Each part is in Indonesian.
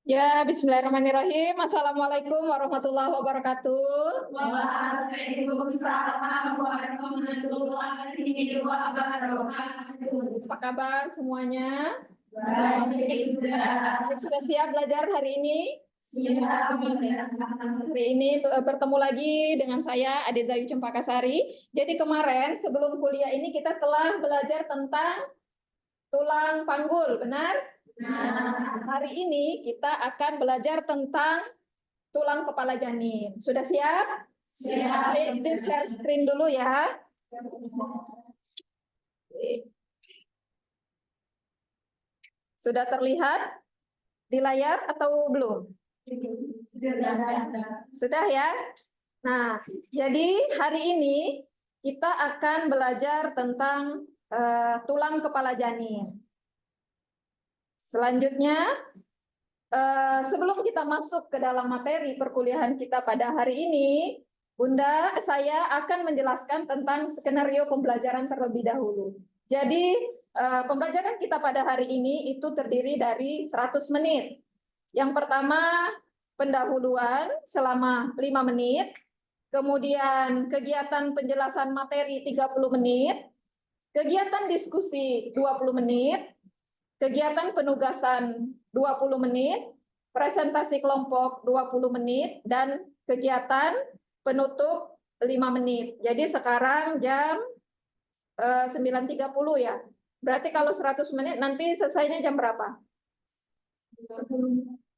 Ya, bismillahirrahmanirrahim. Assalamualaikum warahmatullahi wabarakatuh. Waalaikumsalam warahmatullahi wabarakatuh. Apa kabar semuanya? Baik, Sudah siap belajar hari ini? siap. Hari ini bertemu lagi dengan saya, Ade Zayu Cempakasari. Jadi kemarin sebelum kuliah ini kita telah belajar tentang tulang panggul, benar? Nah, Hari ini kita akan belajar tentang tulang kepala janin. Sudah siap? siap. Saya izin share screen dulu ya. Sudah terlihat di layar atau belum? Sudah ya? Nah, jadi hari ini kita akan belajar tentang tulang kepala janin. Selanjutnya, sebelum kita masuk ke dalam materi perkuliahan kita pada hari ini, Bunda, saya akan menjelaskan tentang skenario pembelajaran terlebih dahulu. Jadi, pembelajaran kita pada hari ini itu terdiri dari 100 menit. Yang pertama, pendahuluan selama 5 menit, kemudian kegiatan penjelasan materi 30 menit, kegiatan diskusi 20 menit, kegiatan penugasan 20 menit, presentasi kelompok 20 menit, dan kegiatan penutup 5 menit. Jadi sekarang jam 9.30 ya. Berarti kalau 100 menit nanti selesainya jam berapa?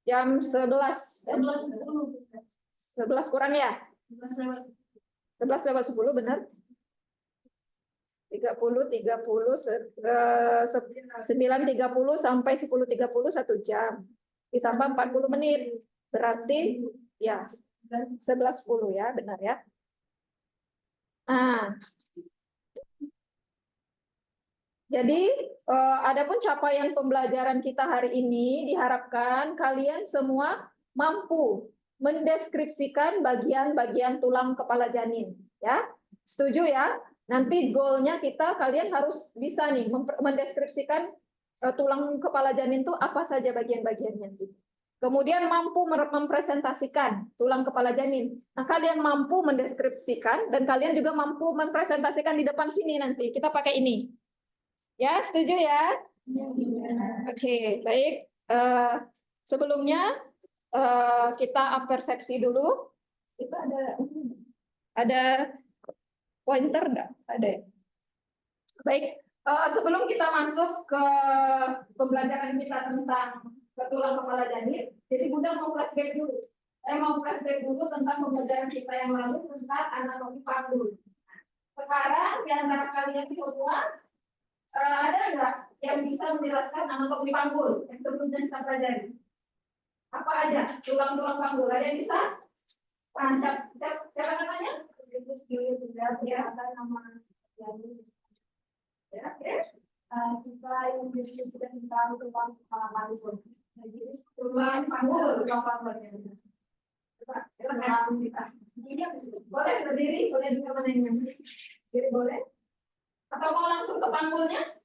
Jam 11. 11 kurang ya? 11 lewat 10 benar? 30, 9.30 sampai 10.30 1 jam. Ditambah 40 menit. Berarti ya 11.10 ya, benar ya. Nah, jadi adapun capaian pembelajaran kita hari ini diharapkan kalian semua mampu mendeskripsikan bagian-bagian tulang kepala janin, ya. Setuju ya? Nanti goalnya kita kalian harus bisa nih mendeskripsikan tulang kepala janin itu apa saja bagian-bagiannya. Kemudian mampu mempresentasikan tulang kepala janin. Nah, kalian mampu mendeskripsikan dan kalian juga mampu mempresentasikan di depan sini nanti. Kita pakai ini. Ya, setuju ya? Oke, baik. Sebelumnya kita persepsi dulu. Itu ada pointer enggak? Ada ya? Baik, sebelum kita masuk ke pembelajaran kita tentang tulang kepala janin, jadi Bunda mau flashback dulu. Saya mau flashback dulu tentang pembelajaran kita yang lalu tentang anatomi panggul. Sekarang di antara kalian semua ada nggak yang bisa menjelaskan anatomi panggul yang sebelumnya kita pelajari? Apa aja tulang-tulang panggul? Ada yang bisa? Siapa namanya? Ya, nama ya, oke. Supaya mendeskripsikan tentang tulang kepala panggul. Jadi tulang panggul, tulang panggulnya. Silakan kita. Boleh berdiri, boleh juga menanya. Jadi boleh? Atau mau langsung ke panggulnya?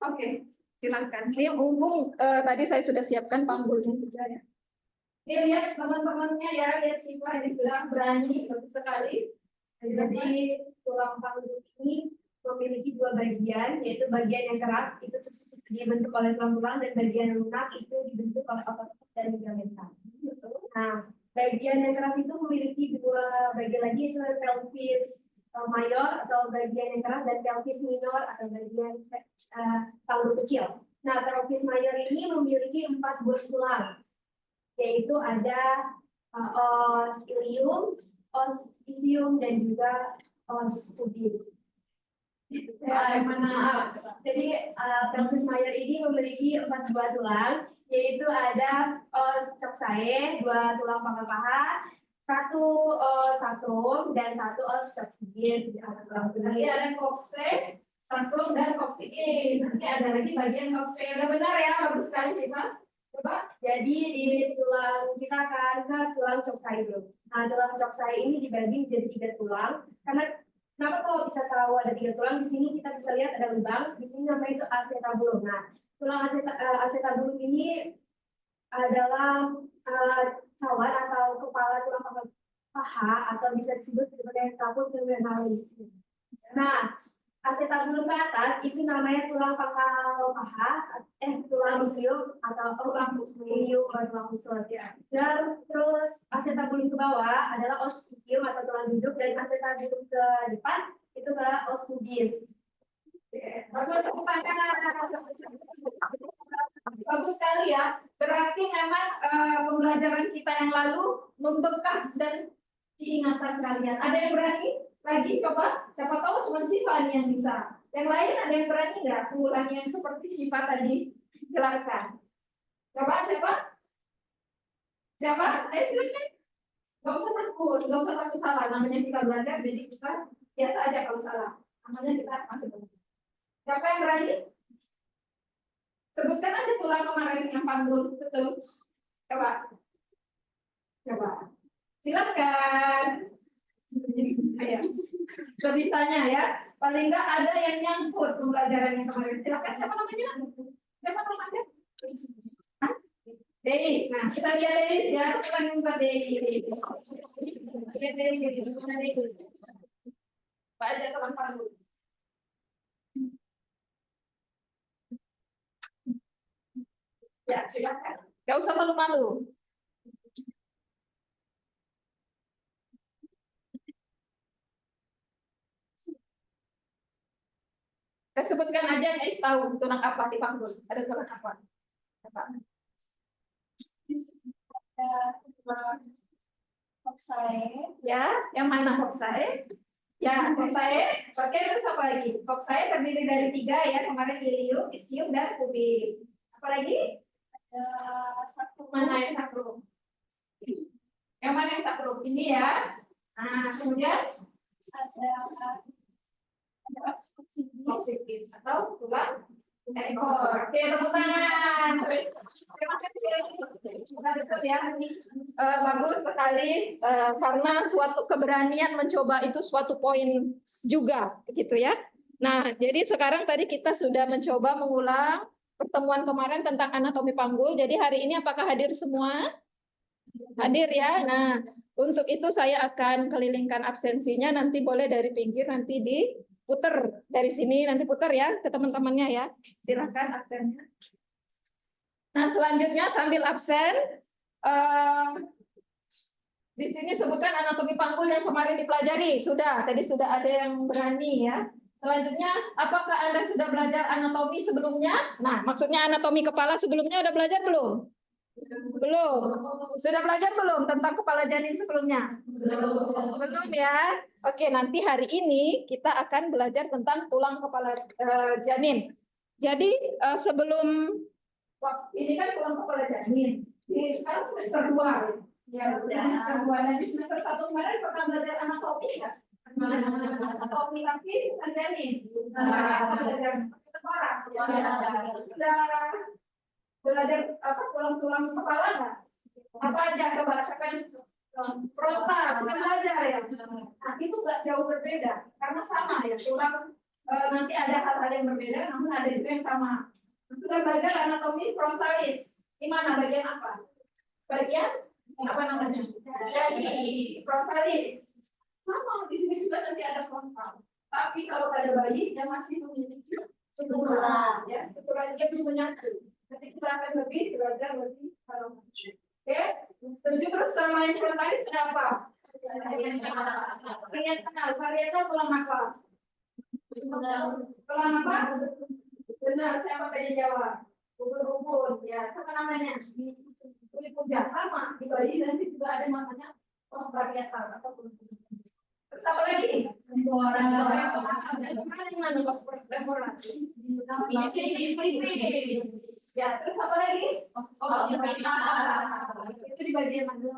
Oke, silakan. Ini mumpung tadi saya sudah siapkan panggulnya juga ya. Ini lihat teman-temannya ya, lihat Siva ini sudah berani bagus sekali. Jadi tulang panggul ini memiliki dua bagian, yaitu bagian yang keras itu dibentuk oleh tulang-tulang dan bagian yang lunak itu dibentuk oleh otot dan ligamenta. Nah, bagian yang keras itu memiliki dua bagian lagi, yaitu pelvis mayor atau bagian yang keras dan pelvis minor atau bagian panggul kecil. Nah, pelvis mayor ini memiliki 4 buah tulang, yaitu ada os ilium, os isium, dan juga os pubis. Jadi pelvis mayor ini memiliki 4 buah tulang, yaitu ada os coxae, 2 tulang pangkal paha, 1 os sacrum, dan 1 os coccygeus di atas tulang kaki. Nanti ada coxae, sacrum, dan coccygeus. Nanti ada lagi bagian coxae. Udah benar ya, bagus sekali kita. Coba. Jadi di tulang kita akan ke tulang coxae dulu. Nah, tulang coxae ini dibagi menjadi 3 tulang. Kenapa kok bisa tahu ada 3 tulang? Di sini kita bisa lihat ada lubang. Di sini namanya itu acetabulum. Nah, tulang acetabulum ini adalah cawan atau kepala tulang paha atau bisa disebut sebagai caput terminalis. Nah, acetabulum ke atas itu namanya tulang pangkal paha, tulang museum atau tulang museum atau tulang usus ya. Dan terus acetabulum ke bawah adalah os ischium atau tulang duduk, dan acetabulum ke depan itu adalah os pubis. Bagus sekali ya. Berarti memang pembelajaran kita yang lalu membekas dan diingatan kalian. Ada yang berani lagi coba? Siapa tahu cuma Syifa nih yang bisa. Yang lain ada yang berani nggak mengulangi yang seperti Syifa tadi jelaskan? Coba siapa? Siapa? Ayo silakan. Gak usah takut, gak usah takut salah. Namanya kita belajar, jadi kita biasa aja kalau salah. Namanya kita masih belajar. Siapa yang berani? Sebutkan aja tulang kemarin yang panggul, betul. Coba. Coba. Silakan. Ayo. Sebisanya ya. Paling enggak ada yang nyangkut pembelajaran yang kemarin. Silakan, siapa namanya? Siapa namanya? Hah? Deis. Nah, kita lihat Deis ya. Kita minta Deis. Lihat Deis. Mana Deis? Pak aja teman panggul. Ya, silakan. Gak usah malu-malu. Sebutkan aja, guys, tahu tulang apa di panggul. Ada tulang apa? Apa? Koksae. Ya, yang mana koksae? Ya, koksae. Oke, terus apa lagi? Koksae terdiri dari 3 ya, kemarin ilium, ischium, dan pubis. Apa lagi? Satu. Mana yang sakrum? Yang mana yang sakrum? Ini ya. Nah, kemudian ada oksikis atau tulang ekor. Oke, tepuk tangan. Terima kasih. Betul ya. Bagus sekali karena suatu keberanian mencoba itu suatu poin juga, begitu ya. Nah, jadi sekarang tadi kita sudah mencoba mengulang pertemuan kemarin tentang anatomi panggul. Jadi hari ini apakah hadir semua? Hadir ya. Nah, untuk itu saya akan kelilingkan absensinya. Nanti boleh dari pinggir, nanti diputer dari sini, nanti putar ya ke teman-temannya ya. Silakan absennya. Nah, selanjutnya sambil absen, di sini sebutkan anatomi panggul yang kemarin dipelajari. Sudah, tadi sudah ada yang berani ya. Selanjutnya, apakah Anda sudah belajar anatomi sebelumnya? Nah, maksudnya anatomi kepala sebelumnya udah belajar belum? Belum. Sudah belajar belum tentang kepala janin sebelumnya? Belum ya. Oke, nanti hari ini kita akan belajar tentang tulang kepala janin. Jadi sebelum ini kan tulang kepala janin. Sekarang semester 2. Ya, semester 2. Nanti semester 1 kemarin pernah belajar anatomi ya? Anatomi tapi bukan janin. Belajar orang. Sudah belajar apa tulang-tulang kepala nggak? Apa aja coba rasakan? Frontal, kita belajar ya. Nah, itu nggak jauh berbeda karena sama ya tulang. Nanti ada hal-hal yang berbeda, namun ada juga yang sama. Sudah belajar anatomi frontalis. Di mana bagian apa? Bagian apa namanya? Jadi frontalis. Sama di sini juga nanti ada frontal. Tapi kalau ada bayi yang masih memiliki sutura, ya sutura dia belum menyatu. Nanti kita akan lebih belajar lebih dalam. Oke, setuju. Terus sama yang frontalis sudah apa? Varietal, varietal tulang apa? Tulang apa? Benar, saya pakai Jawa. Ubun-ubun, ya, apa namanya? Kulit puja sama di bayi, nanti juga ada namanya pos varietal atau kulit. Terus apa lagi? Mana pos temporal? Ya, terus apa lagi? Itu di bagian mana?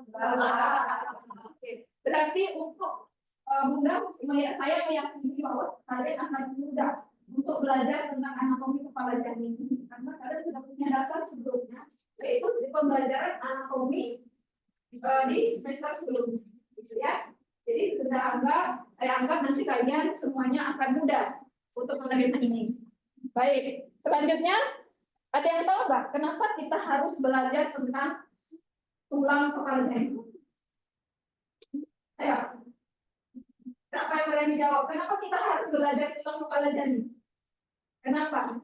Oke. Berarti untuk Bunda, saya meyakini bahwa kalian akan mudah untuk belajar tentang anatomi kepala janin karena kalian sudah punya dasar sebelumnya, yaitu di pembelajaran anatomi di semester sebelumnya, gitu ya. Jadi saya anggap nanti kalian semuanya akan mudah untuk menerima ini. Baik, selanjutnya Ada yang tahu nggak kenapa kita harus belajar tentang tulang kepala janin? Ayo. Siapa yang berani jawab? Kenapa kita harus belajar tulang kepala janin? Kenapa?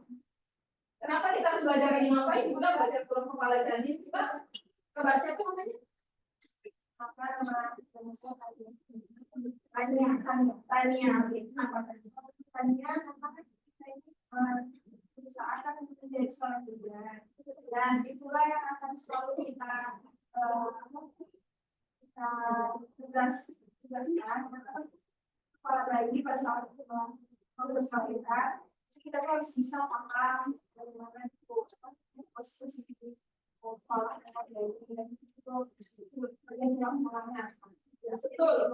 Kenapa kita harus belajar ini? Ngapain? Kita belajar tulang kepala janin. Kita coba siapa namanya? Apa nama Tania? Tania, apa tadi? Tania, apa kita ini perusahaan akan menjadi seorang juga, dan itulah yang akan selalu kita tugaskan kepala bayi pada saat proses melahirkan. Kita harus bisa paham bagaimana itu spesifik kepala bayi dan itu bagian yang mengalami. Betul.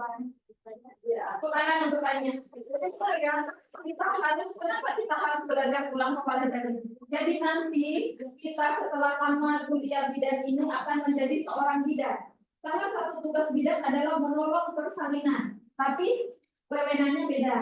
Ya, pertanyaan untuk tanya. Kita harus, kenapa kita harus belajar tulang kepala janin? Jadi nanti kita setelah tamat kuliah bidan ini akan menjadi seorang bidan. Salah satu tugas bidan adalah menolong persalinan, tapi wewenangnya beda.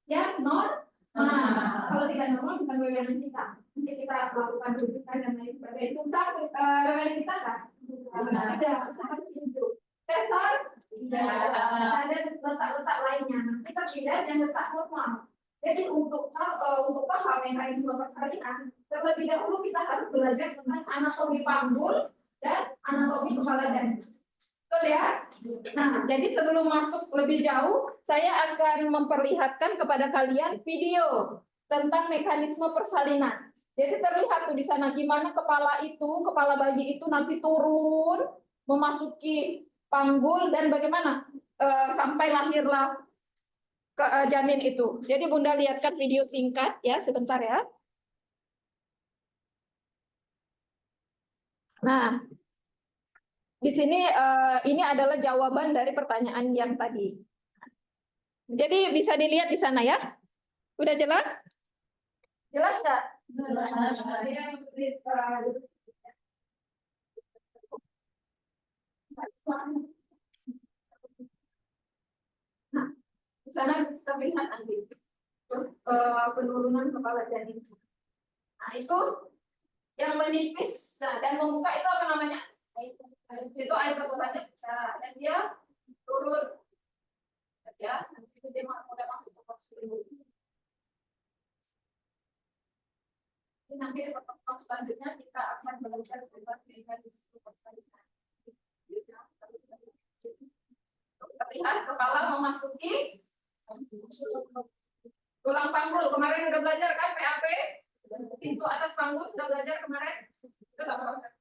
Ya, kalau tidak normal bukan wewenang kita. Nanti kita lakukan rujukan dan lain sebagainya. Sudah wewenang kita kan? Tidak, kita harus tunjuk. Sesar, ada letak-letak lainnya. Kita bidan yang letak normal. Jadi untuk paham mekanisme persalinan, terlebih dahulu kita harus belajar tentang anatomi panggul dan anatomi kepala janin. Betul ya? Nah, jadi sebelum masuk lebih jauh, saya akan memperlihatkan kepada kalian video tentang mekanisme persalinan. Jadi terlihat tuh di sana gimana kepala bayi itu nanti turun memasuki panggul dan bagaimana sampai lahirlah ke janin itu. Jadi Bunda lihatkan video singkat ya, sebentar ya. Nah, di sini ini adalah jawaban dari pertanyaan yang tadi. Jadi bisa dilihat di sana ya. Udah jelas? Jelas nggak? Nah, di sana terlihat nanti penurunan kepala janin. Nah, itu yang menipis dan membuka itu apa namanya? Itu air ketubannya dan dia turun. Ya, itu dia udah masuk ke pos induk. Nanti di pertemuan selanjutnya kita akan belajar tentang mekanisme persalinan. Terlihat kepala memasuki tulang panggul. Kemarin udah belajar kan PAP? Pintu atas panggul sudah belajar kemarin? Itu tak proses.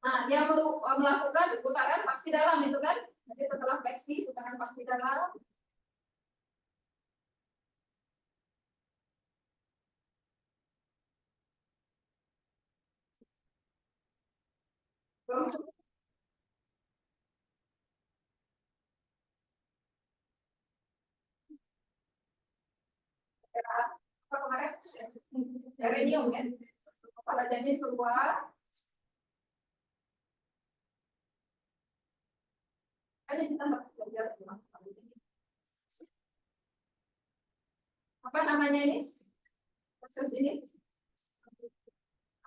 Nah, dia melakukan putaran paksi dalam itu kan? Jadi setelah fleksi, putaran paksi dalam. Apa kemarin? Perineum ya. Kepala janin keluar. Hanya kita harus belajar apa namanya ini? Proses ini?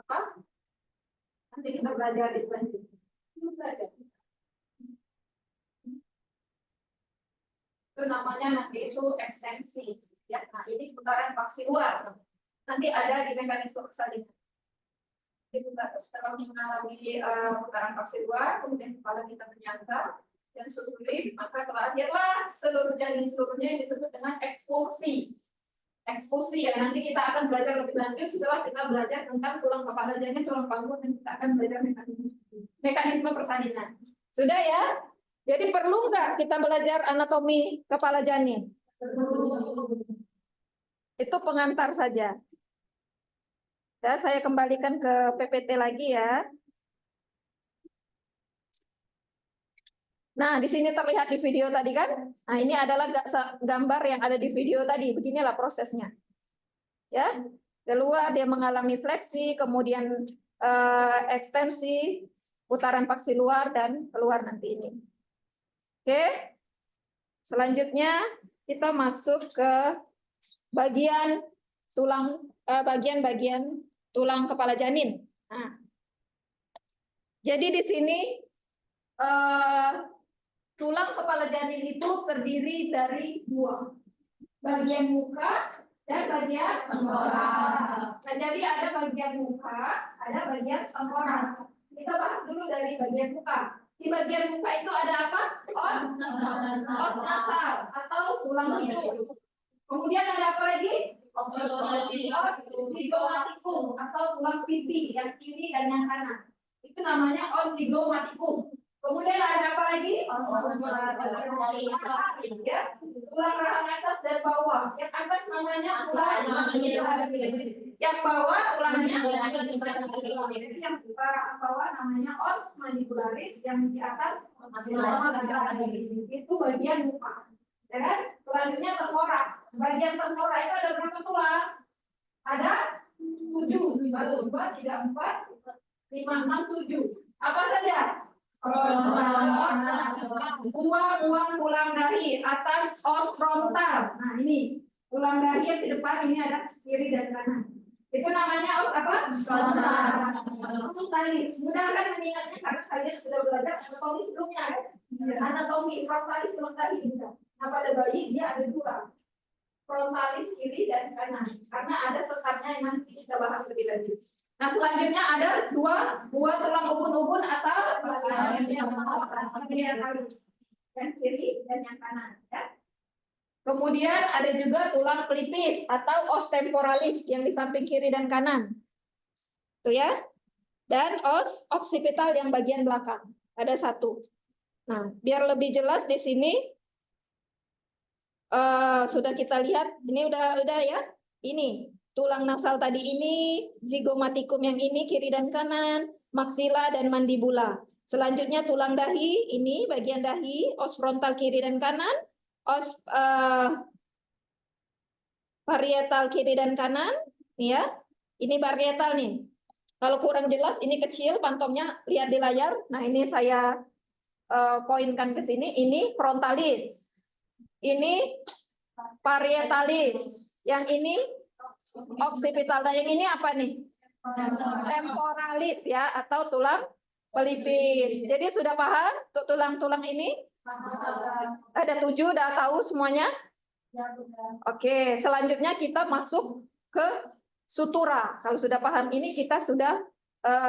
Apa? Nanti kita belajar di selanjutnya. Belajar. Itu namanya nanti itu ekstensi. Ya, nah ini putaran paksi luar. Nanti ada di mekanisme persalinan. Jadi setelah mengalami putaran paksi luar, kemudian kepala kita menyangga dan sulit, maka lahirlah seluruh janin seluruhnya yang disebut dengan ekspulsi. Ekspulsi ya, nanti kita akan belajar lebih lanjut setelah kita belajar tentang tulang kepala janin, tulang panggul, dan kita akan belajar mekanisme persalinan. Sudah ya? Jadi perlu nggak kita belajar anatomi kepala janin? Itu pengantar saja. Ya, saya kembalikan ke PPT lagi ya. Nah, di sini terlihat di video tadi kan? Nah, ini adalah gambar yang ada di video tadi. Beginilah prosesnya. Ya, keluar dia mengalami fleksi, kemudian ekstensi, putaran paksi luar dan keluar nanti ini. Oke? selanjutnya kita masuk ke bagian bagian tulang kepala janin. Nah, jadi di sini tulang kepala janin itu terdiri dari dua, bagian muka dan bagian tengkorak. Nah, jadi ada bagian muka, ada bagian tengkorak. Kita bahas dulu dari bagian muka. Di bagian muka itu ada apa? Os nasal atau tulang hidung. Kemudian ada apa lagi? Os zygomatikum atau tulang pipi yang kiri dan yang kanan. Itu namanya os zygomatikum. Kemudian ada apa lagi? Ya, tulang rahang atas dan bawah. Yang atas namanya tulang, yang bawah tulangnya yang bawah namanya os mandibularis, yang di atas itu bagian muka. Ya kan? Selanjutnya tengkorak. Bagian tengkorak itu ada berapa tulang? Ada 7. 1, 2, 3, 4, 5, 6, 7. Apa saja? Buang tulang dahi atas os frontal. Nah, ini tulang dahi yang di depan, ini ada kiri dan kanan. Itu namanya os apa? Frontalis. Mudah kan mengingatnya karena kalian sudah belajar anatomi sebelumnya kan? Anatomi frontalis tulang dahi. Nah, pada bayi dia ada dua, frontalis kiri dan kanan. Karena ada sesatnya yang nanti kita bahas lebih lanjut. Nah, selanjutnya ada dua tulang ubun-ubun atau bagian halus, yang kiri dan yang kanan. Ya. Kemudian ada juga tulang pelipis atau os temporalis yang di samping kiri dan kanan. Tuh ya. Dan os occipital yang bagian belakang. Ada 1. Nah, biar lebih jelas di sini sudah kita lihat. Ini udah ya. Ini tulang nasal tadi ini, zygomatikum yang ini kiri dan kanan, maksila dan mandibula. Selanjutnya tulang dahi, ini bagian dahi, os frontal kiri dan kanan, os parietal kiri dan kanan, nih ya. Ini parietal nih. Kalau kurang jelas, ini kecil, pantomnya lihat di layar. Nah, ini saya poinkan ke sini. Ini frontalis, ini parietalis, yang ini occipital. Nah, yang ini apa nih? Temporalis ya, atau tulang pelipis. Jadi sudah paham untuk tulang-tulang ini? Ada 7, udah tahu semuanya? Oke, selanjutnya kita masuk ke sutura. Kalau sudah paham ini, kita sudah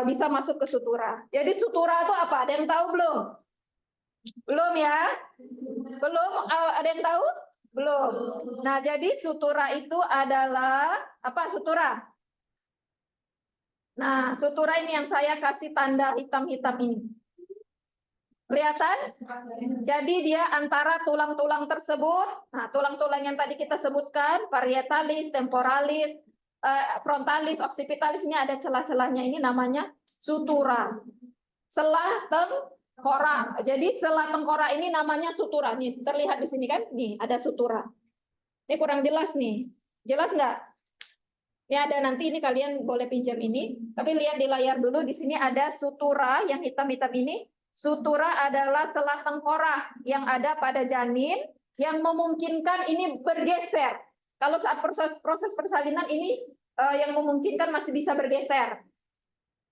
bisa masuk ke sutura. Jadi sutura itu apa? Ada yang tahu belum? Belum ya? Belum? Ada yang tahu? Belum. Nah, jadi sutura itu adalah apa sutura? Nah, sutura ini yang saya kasih tanda hitam-hitam ini. Kelihatan? Jadi dia antara tulang-tulang tersebut, nah tulang-tulang yang tadi kita sebutkan, parietalis, temporalis, frontalis, occipitalis, ini ada celah-celahnya, ini namanya sutura. Selah tengkorak. Jadi selah tengkorak ini namanya sutura. Nih, terlihat di sini kan? Nih, ada sutura. Ini kurang jelas nih. Jelas nggak? Ya, ada nanti ini kalian boleh pinjam ini. Tapi lihat di layar dulu, di sini ada sutura yang hitam-hitam ini. Sutura adalah selah tengkorak yang ada pada janin yang memungkinkan ini bergeser. Kalau saat proses persalinan ini yang memungkinkan masih bisa bergeser.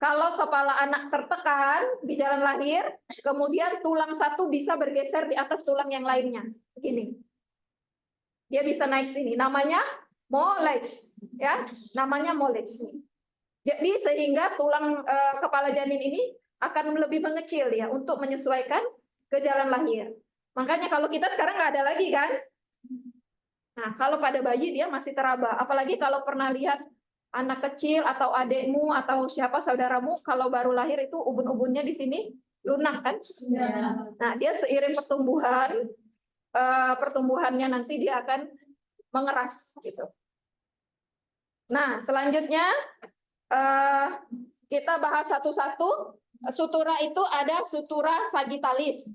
Kalau kepala anak tertekan di jalan lahir, kemudian tulang satu bisa bergeser di atas tulang yang lainnya. Begini. Dia bisa naik sini. Namanya mollage, ya. Namanya mollage. Jadi sehingga tulang kepala janin ini akan lebih mengecil ya untuk menyesuaikan ke jalan lahir. Makanya kalau kita sekarang nggak ada lagi kan. Nah, kalau pada bayi dia masih teraba. Apalagi kalau pernah lihat anak kecil atau adekmu atau siapa saudaramu kalau baru lahir itu ubun-ubunnya di sini lunak kan? Ya. Nah, dia seiring pertumbuhannya nanti dia akan mengeras gitu. Nah, selanjutnya kita bahas satu-satu. Sutura itu ada sutura sagittalis.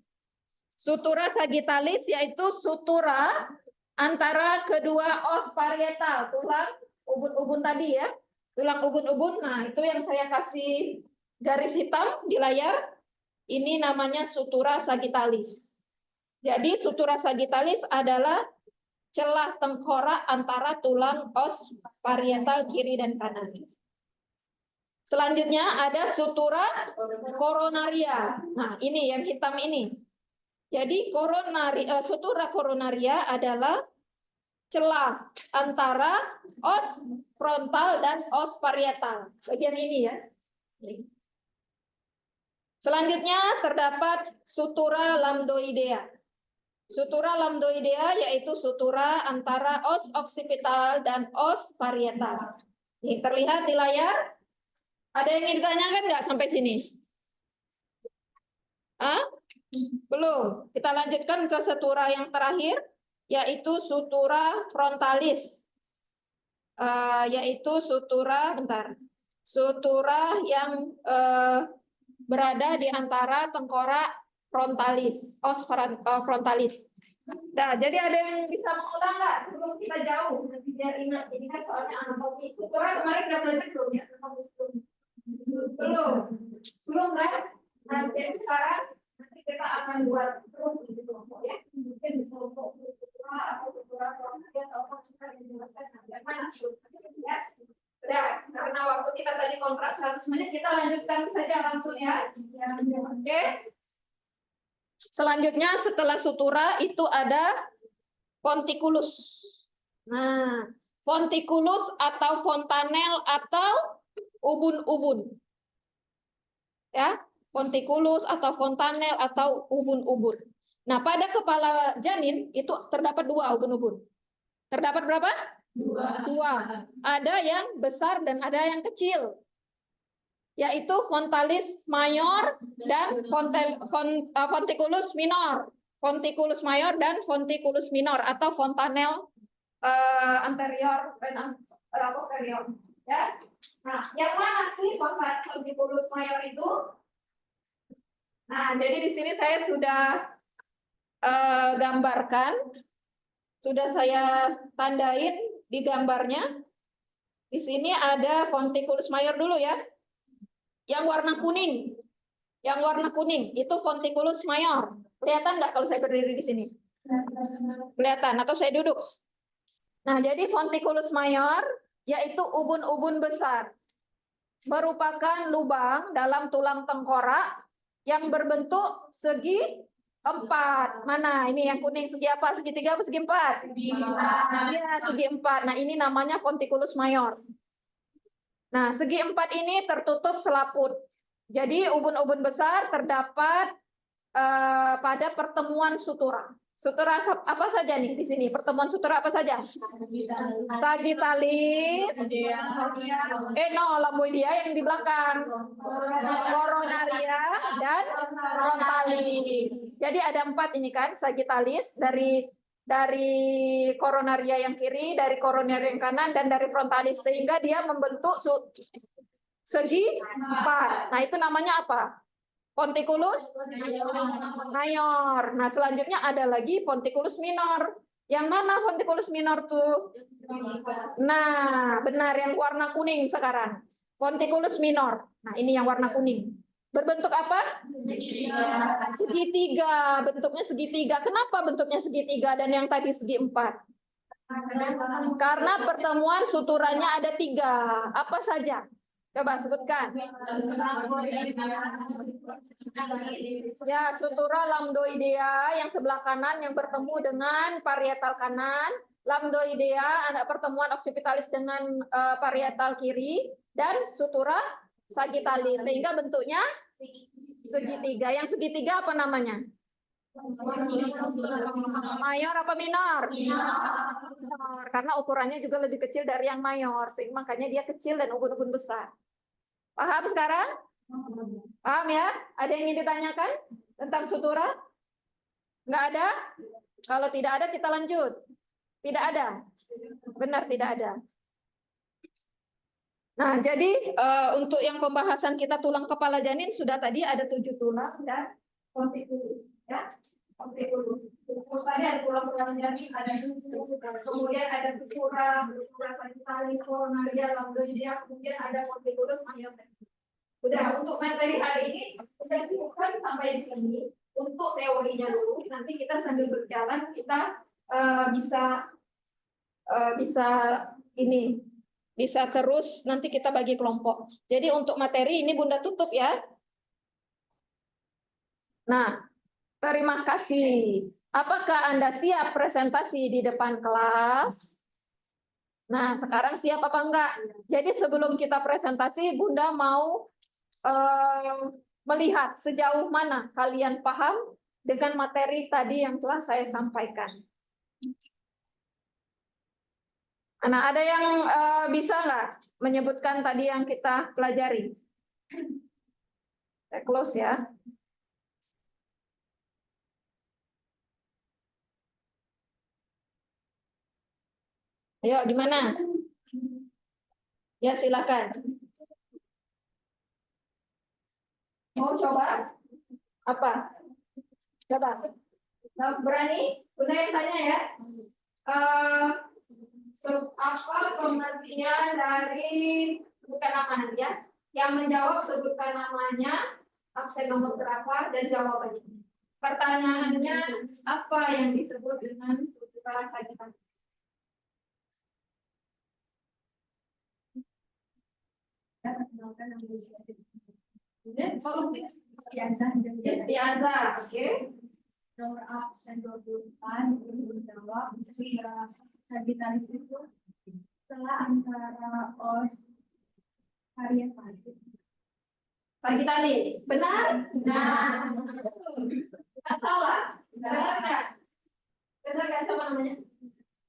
Sutura sagittalis yaitu sutura antara kedua os parietal, tulang ubun-ubun tadi ya, tulang ubun-ubun. Nah, itu yang saya kasih garis hitam di layar. Ini namanya sutura sagittalis. Jadi sutura sagittalis adalah celah tengkorak antara tulang os parietal kiri dan kanan. Selanjutnya ada sutura koronaria. Nah, ini yang hitam ini. Jadi sutura koronaria adalah celah antara os frontal dan os parietal. Bagian ini ya. Selanjutnya terdapat sutura lambdoidea. Sutura lambdoidea yaitu sutura antara os occipital dan os parietal. Ini terlihat di layar. Ada yang ingin ditanyakan nggak sampai sini? Belum. Kita lanjutkan ke sutura yang terakhir, yaitu sutura frontalis. Yaitu sutura, sutura yang berada di antara tengkorak frontalis, os frontalis. Nah, jadi ada yang bisa mengulang nggak sebelum kita jauh? Nanti biar ingat. Ini kan soalnya anatomi. Sutura kemarin udah belajar belum ya? Belum kan? Nanti sekarang nanti kita akan buat terus di kelompok ya. Mungkin di kelompok sutura atau sutura frontalis atau apa kita jelaskan yang mana ya. Sudah, karena waktu kita tadi kontrak 100 menit, kita lanjutkan saja langsung ya. Oke. Selanjutnya setelah sutura itu ada fonticulus. Nah, fonticulus atau fontanel atau ubun-ubun. Ya, fonticulus atau fontanel atau ubun-ubun. Nah, pada kepala janin itu terdapat 2 ubun-ubun. Terdapat berapa? 2. Ada yang besar dan ada yang kecil, yaitu fontalis mayor dan fonticulus minor. Fonticulus mayor dan fonticulus minor atau fontanel anterior dan posterior. Ya. Nah, yang mana sih fonticulus mayor itu? Nah, jadi di sini saya sudah gambarkan, sudah saya tandain di gambarnya. Di sini ada fonticulus mayor dulu ya. Yang warna kuning. Yang warna kuning itu fonticulus mayor. Kelihatan nggak kalau saya berdiri di sini? Kelihatan atau saya duduk? Nah, jadi fonticulus mayor yaitu ubun-ubun besar. Merupakan lubang dalam tulang tengkorak yang berbentuk segi 4. Mana? Ini yang kuning segi apa? Segitiga apa segi 4? Iya, segi 4. Nah, ini namanya fonticulus mayor. Nah, segi 4 ini tertutup selaput. Jadi ubun-ubun besar terdapat pada pertemuan sutura. Sutura apa saja nih di sini? Pertemuan sutura apa saja? Sagittalis. Lamboidea yang di belakang. Coronaria dan frontalis. Jadi ada 4 ini kan, Sagittalis dari koronaria yang kiri, dari koronaria yang kanan, dan dari frontalis, sehingga dia membentuk segi 4. Nah, itu namanya apa? Fonticulus mayor. Nah, selanjutnya ada lagi fonticulus minor. Yang mana fonticulus minor tuh? Nah, benar, yang warna kuning sekarang. Fonticulus minor. Nah, ini yang warna kuning. Berbentuk apa? Segitiga. Bentuknya segitiga. Kenapa bentuknya segitiga dan yang tadi segi 4? Karena pertemuan suturanya ada 3. Apa saja? Coba sebutkan. Ya, sutura lambdoidea yang sebelah kanan yang bertemu dengan parietal kanan. Lambdoidea ada pertemuan occipitalis dengan parietal kiri, dan sutura sagittalis, sehingga bentuknya segitiga. Yang segitiga apa namanya? Mayor apa minor? Minor. Karena ukurannya juga lebih kecil dari yang mayor, sehingga makanya dia kecil dan ubun-ubun besar. Paham sekarang? Paham ya? Ada yang ingin ditanyakan tentang sutura? Nggak ada? Kalau tidak ada, kita lanjut. Tidak ada? Benar, tidak ada. Nah, jadi untuk yang pembahasan kita tulang kepala janin sudah tadi ada 7 tulang dan fonticulus, ya. Fonticulus. Tadi ada tulang janin, ada 7, kemudian ada sutura sagittalis, coronaria, lambdoidea, kemudian ada fonticulus mayor. Udah, untuk materi hari ini sudah cukupkan sampai di sini. untuk teorinya dulu. Nanti kita sambil berjalan kita bisa ini bisa terus nanti kita bagi kelompok. Jadi untuk materi ini Bunda tutup ya. Nah, terima kasih. Apakah Anda siap presentasi di depan kelas? Nah, sekarang siap apa enggak? Jadi sebelum kita presentasi, Bunda mau melihat sejauh mana kalian paham dengan materi tadi yang telah saya sampaikan. Nah, ada yang bisa nggak menyebutkan tadi yang kita pelajari? Saya close ya. Ayo, gimana? Ya, silakan. Mau coba? Apa? Coba. Berani? Bunda yang tanya ya. Apa pengertian dari sebutkan nama nanti ya? Yang menjawab sebutkan namanya, absen nomor berapa dan jawabannya. Pertanyaannya apa yang disebut dengan sutra sagitalis? Istiazah, oke. Nomor absen 24 menjawab Sagitalis itu setelah antara os varietas. Sagitalis, benar? Nah, nggak salah. Benar nggak? Benar nggak sama namanya?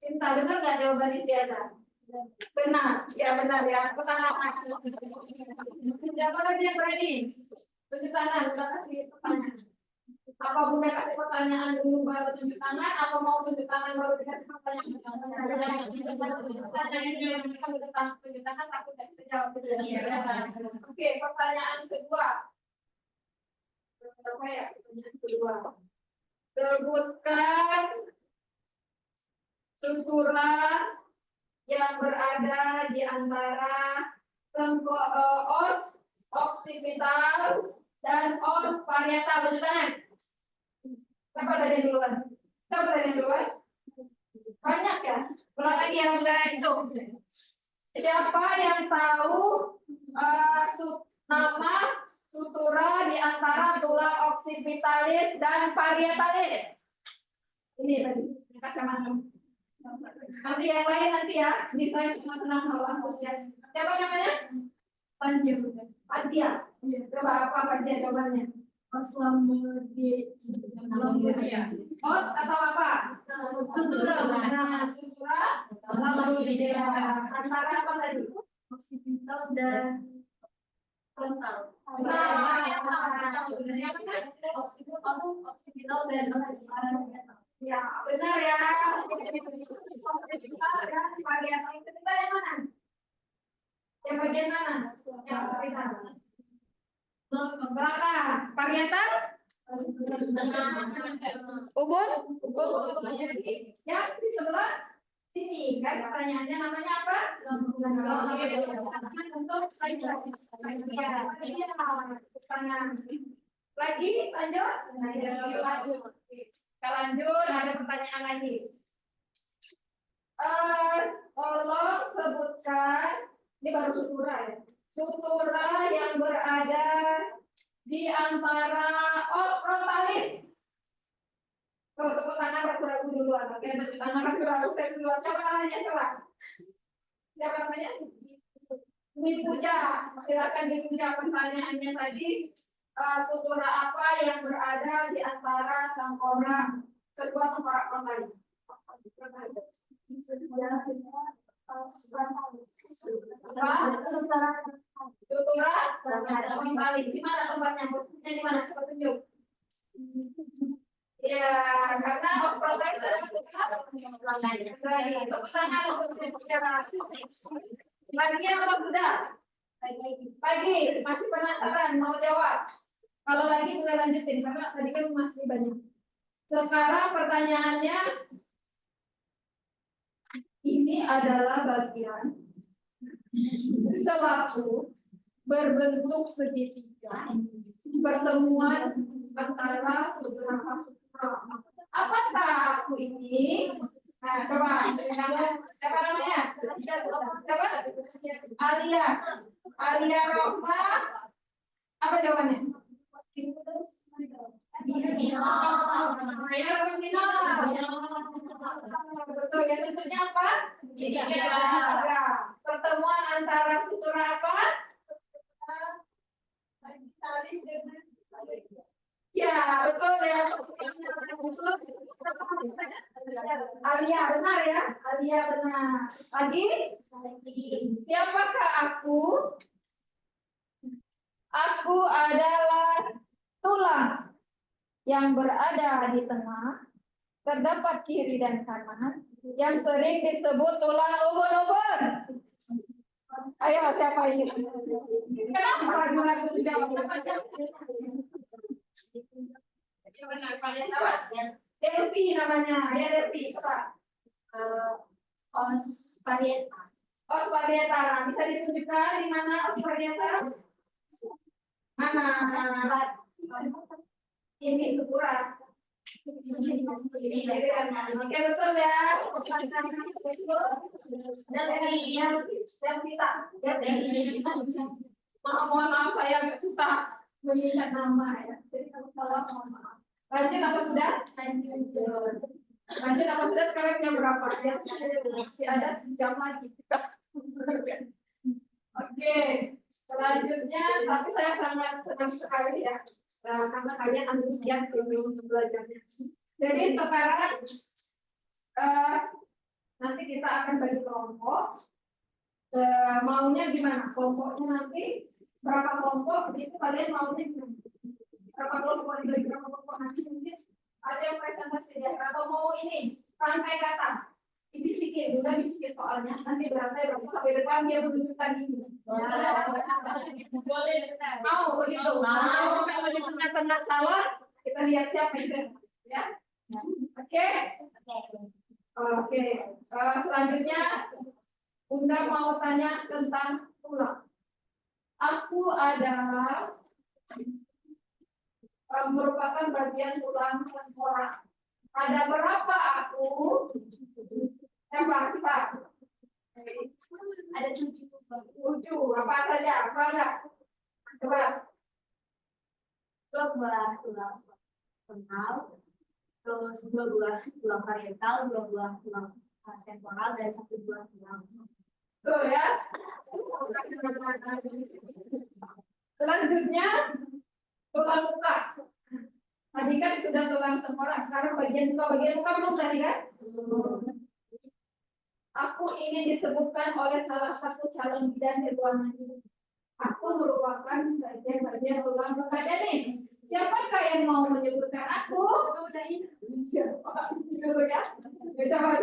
Cinta, benar nggak jawaban istiazah? Benar, ya benar ya. Pertanyaan. Siapa lagi yang berani? Tunjuk tangan, Bunda kasih pertanyaan. Apa Bunda kasih pertanyaan dulu baru tunjuk tangan? Apa mau tunjuk tangan baru dikasih pertanyaan? Tunjuk tangan takut tidak bisa jawab. Oke, pertanyaan kedua. Apa ya pertanyaan kedua? Sebutkan sutura yang berada di antara os oksipital dan os parietal. Tunjuk tangan. Siapa tadi duluan? Siapa tadi duluan? Banyak ya? Ulang lagi yang udah itu. Siapa yang tahu nama sutura di antara tulang oksipitalis dan parietalis? Ini tadi kacamata. Nanti yang lain nanti ya. Ini saya cuma tenang kalau antusias. Siapa namanya? Panjir. Panjir. Coba apa Panjir jawabannya? Os os atau apa? Sutura. Nah, sutura antara apa tadi? Oksipital dan frontal. Oksipital dan Ya, benar ya. Parietal itu kita yang mana? Yang bagian mana? Yang sekitar. Berapa? Parietal? Ubun? Ya, di sebelah sini. Kan pertanyaannya namanya apa? Untuk lagi lanjut? Kita lanjut, ada pertanyaan lagi. Tolong sebutkan, ini baru sutura ya. Sutura yang berada di antara os frontalis. Oh, tepuk tangan ragu-ragu duluan. Oke, tepuk tangan ragu-ragu duluan. Siapa namanya coba? Siapa namanya? Dipuja. Silakan dipuja pertanyaannya tadi. Sutura apa yang berada di antara tengkorak kedua tengkorak frontalis? Sutura frontalis. Di mana tempatnya? Posisinya di mana? Coba tunjuk. Ya, karena frontalis ada tepuk tangan untuk bicara. Lagi apa sudah? Pagi, masih penasaran mau jawab? Kalau lagi boleh lanjutin karena tadi kan masih banyak. Sekarang pertanyaannya, ini adalah bagian selaku berbentuk segitiga pertemuan antara beberapa sutra. Apakah aku ini? Nah, coba namanya? Coba Alia. Alia Rohma. Apa jawabannya? Betul, yang bentuknya apa? Segitiga. Pertemuan antara sutra apa? Ya, betul ya. Alia benar ya. Alia benar. Lagi? Siapakah aku? Aku adalah tulang yang berada di tengah, terdapat kiri dan kanan, yang sering disebut tulang ubun-ubun. Ayo, siapa ini? Kenapa ragu-ragu tidak benar, kalian tahu? Delphi namanya, ya Delphi, coba. Os Parieta. Os Parieta, bisa ditunjukkan di mana Os Parieta? Mana? Ini Sukura. Ini dari kanan. Oke, betul ya. Dan kita. Mohon maaf, saya agak susah mengingat nama ya. Jadi kalau salah mohon maaf. Lanjut apa sudah? Lanjut apa sudah? Sekarang jam berapa? Ya, masih ada sejam lagi. Oke. Selanjutnya, tapi saya sangat senang sekali ya, karena kalian antusias untuk belajarnya. Jadi sekarang nanti kita akan bagi kelompok. Maunya gimana? Kelompoknya nanti berapa kelompok? Itu kalian maunya gimana? Berapa kelompok dibagi berapa kelompok nanti mungkin ada yang presentasi ya? Atau mau ini rangkai kata? Bisikin, udah bisikin soalnya. Nanti berantai berapa sampai depan dia menunjukkan ini. Boleh, mau begitu. Mau kalau di tengah-tengah salah, kita lihat siapa itu, ya. Oke. Oke. Selanjutnya, Bunda mau tanya tentang tulang. Aku adalah merupakan bagian tulang tengkorak. Ada berapa aku? Coba. Ada 7. Apa saja? Apa enggak? Coba. 2 buah tulang frontal, terus 2 buah tulang parietal, 2 buah tulang temporal, dan 1 buah tulang. Tuh ya. Selanjutnya tulang muka. Tadi kan sudah tulang tengkorak, sekarang bagian muka belum tadi kan? Aku ingin disebutkan oleh salah satu calon bidan di ruangan ini. Aku merupakan bagian tulang muka nih. Siapakah yang mau menyebutkan aku? Siapa? Ya. Coba.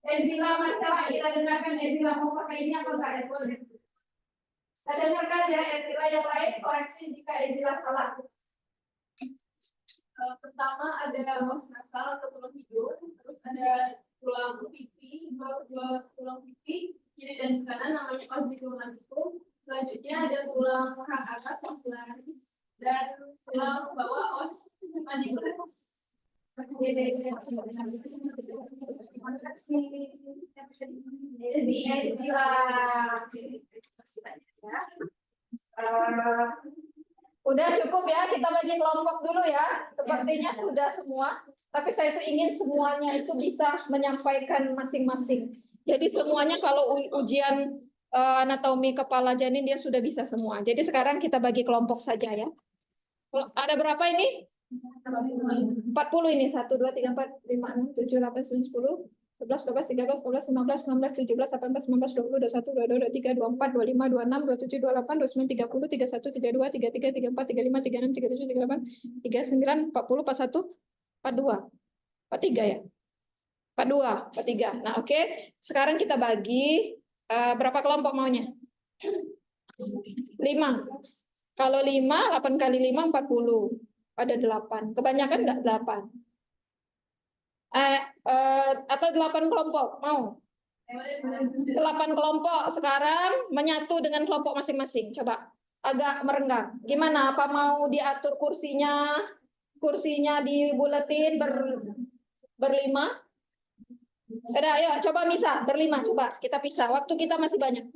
Ezila Marcella, kita dengarkan Ezila mau pakai ini apa enggak ya? Boleh. Kita dengarkan ya Ezila yang lain, koreksi jika Ezila salah. Pertama ada os nasal atau tulang hidung, terus ada tulang pipi, dua tulang pipi kiri dan kanan namanya os sigmoidium. Selanjutnya ada tulang hang atas os laris dan tulang bawah os mandibular. Udah cukup ya, kita bagi kelompok dulu ya. Sepertinya sudah semua, tapi saya tuh ingin semuanya itu bisa menyampaikan masing-masing. Jadi semuanya kalau ujian anatomi kepala janin dia sudah bisa semua. Jadi sekarang kita bagi kelompok saja ya. Ada berapa ini? 40 ini. 1, 2, 3, 4, 5, 6, 7, 8, 9, 10, 11, 12, 13, 14, 15, 16, 17, 18, 19, 20, 21, 22, 23, 24, 25, 26, 27, 28, 29, 30, 31, 32, 33, 34, 35, 36, 37, 38, 39, 40, 41, 42. 43 ya? 42, 43. Nah, oke. Sekarang kita bagi berapa kelompok maunya? 5. Kalau 5, 8 kali 5, 40. Ada 8. Kebanyakan enggak 8? Atau 8 kelompok, mau? 8 kelompok sekarang menyatu dengan kelompok masing-masing. Coba. agak merenggang. Gimana? Apa mau diatur kursinya? Kursinya dibuletin berlima? Udah, ayo coba misah berlima. Coba kita pisah. Waktu kita masih banyak.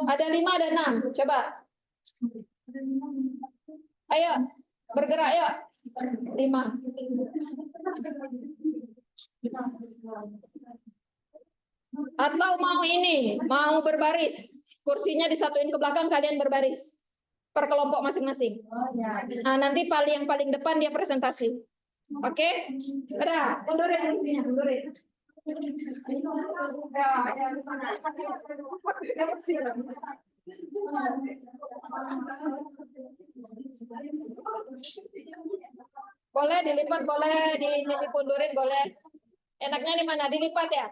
Ada 5, ada 6. Coba. Ayo bergerak yuk. 5. Atau mau ini, mau berbaris. Kursinya disatuin ke belakang, kalian berbaris. Per kelompok masing-masing. Nah, nanti yang paling depan dia presentasi. Oke? Udah, mundurin kursinya, mundurin. Boleh dilipat, boleh dipundurin, boleh. Enaknya di mana? Dilipat ya?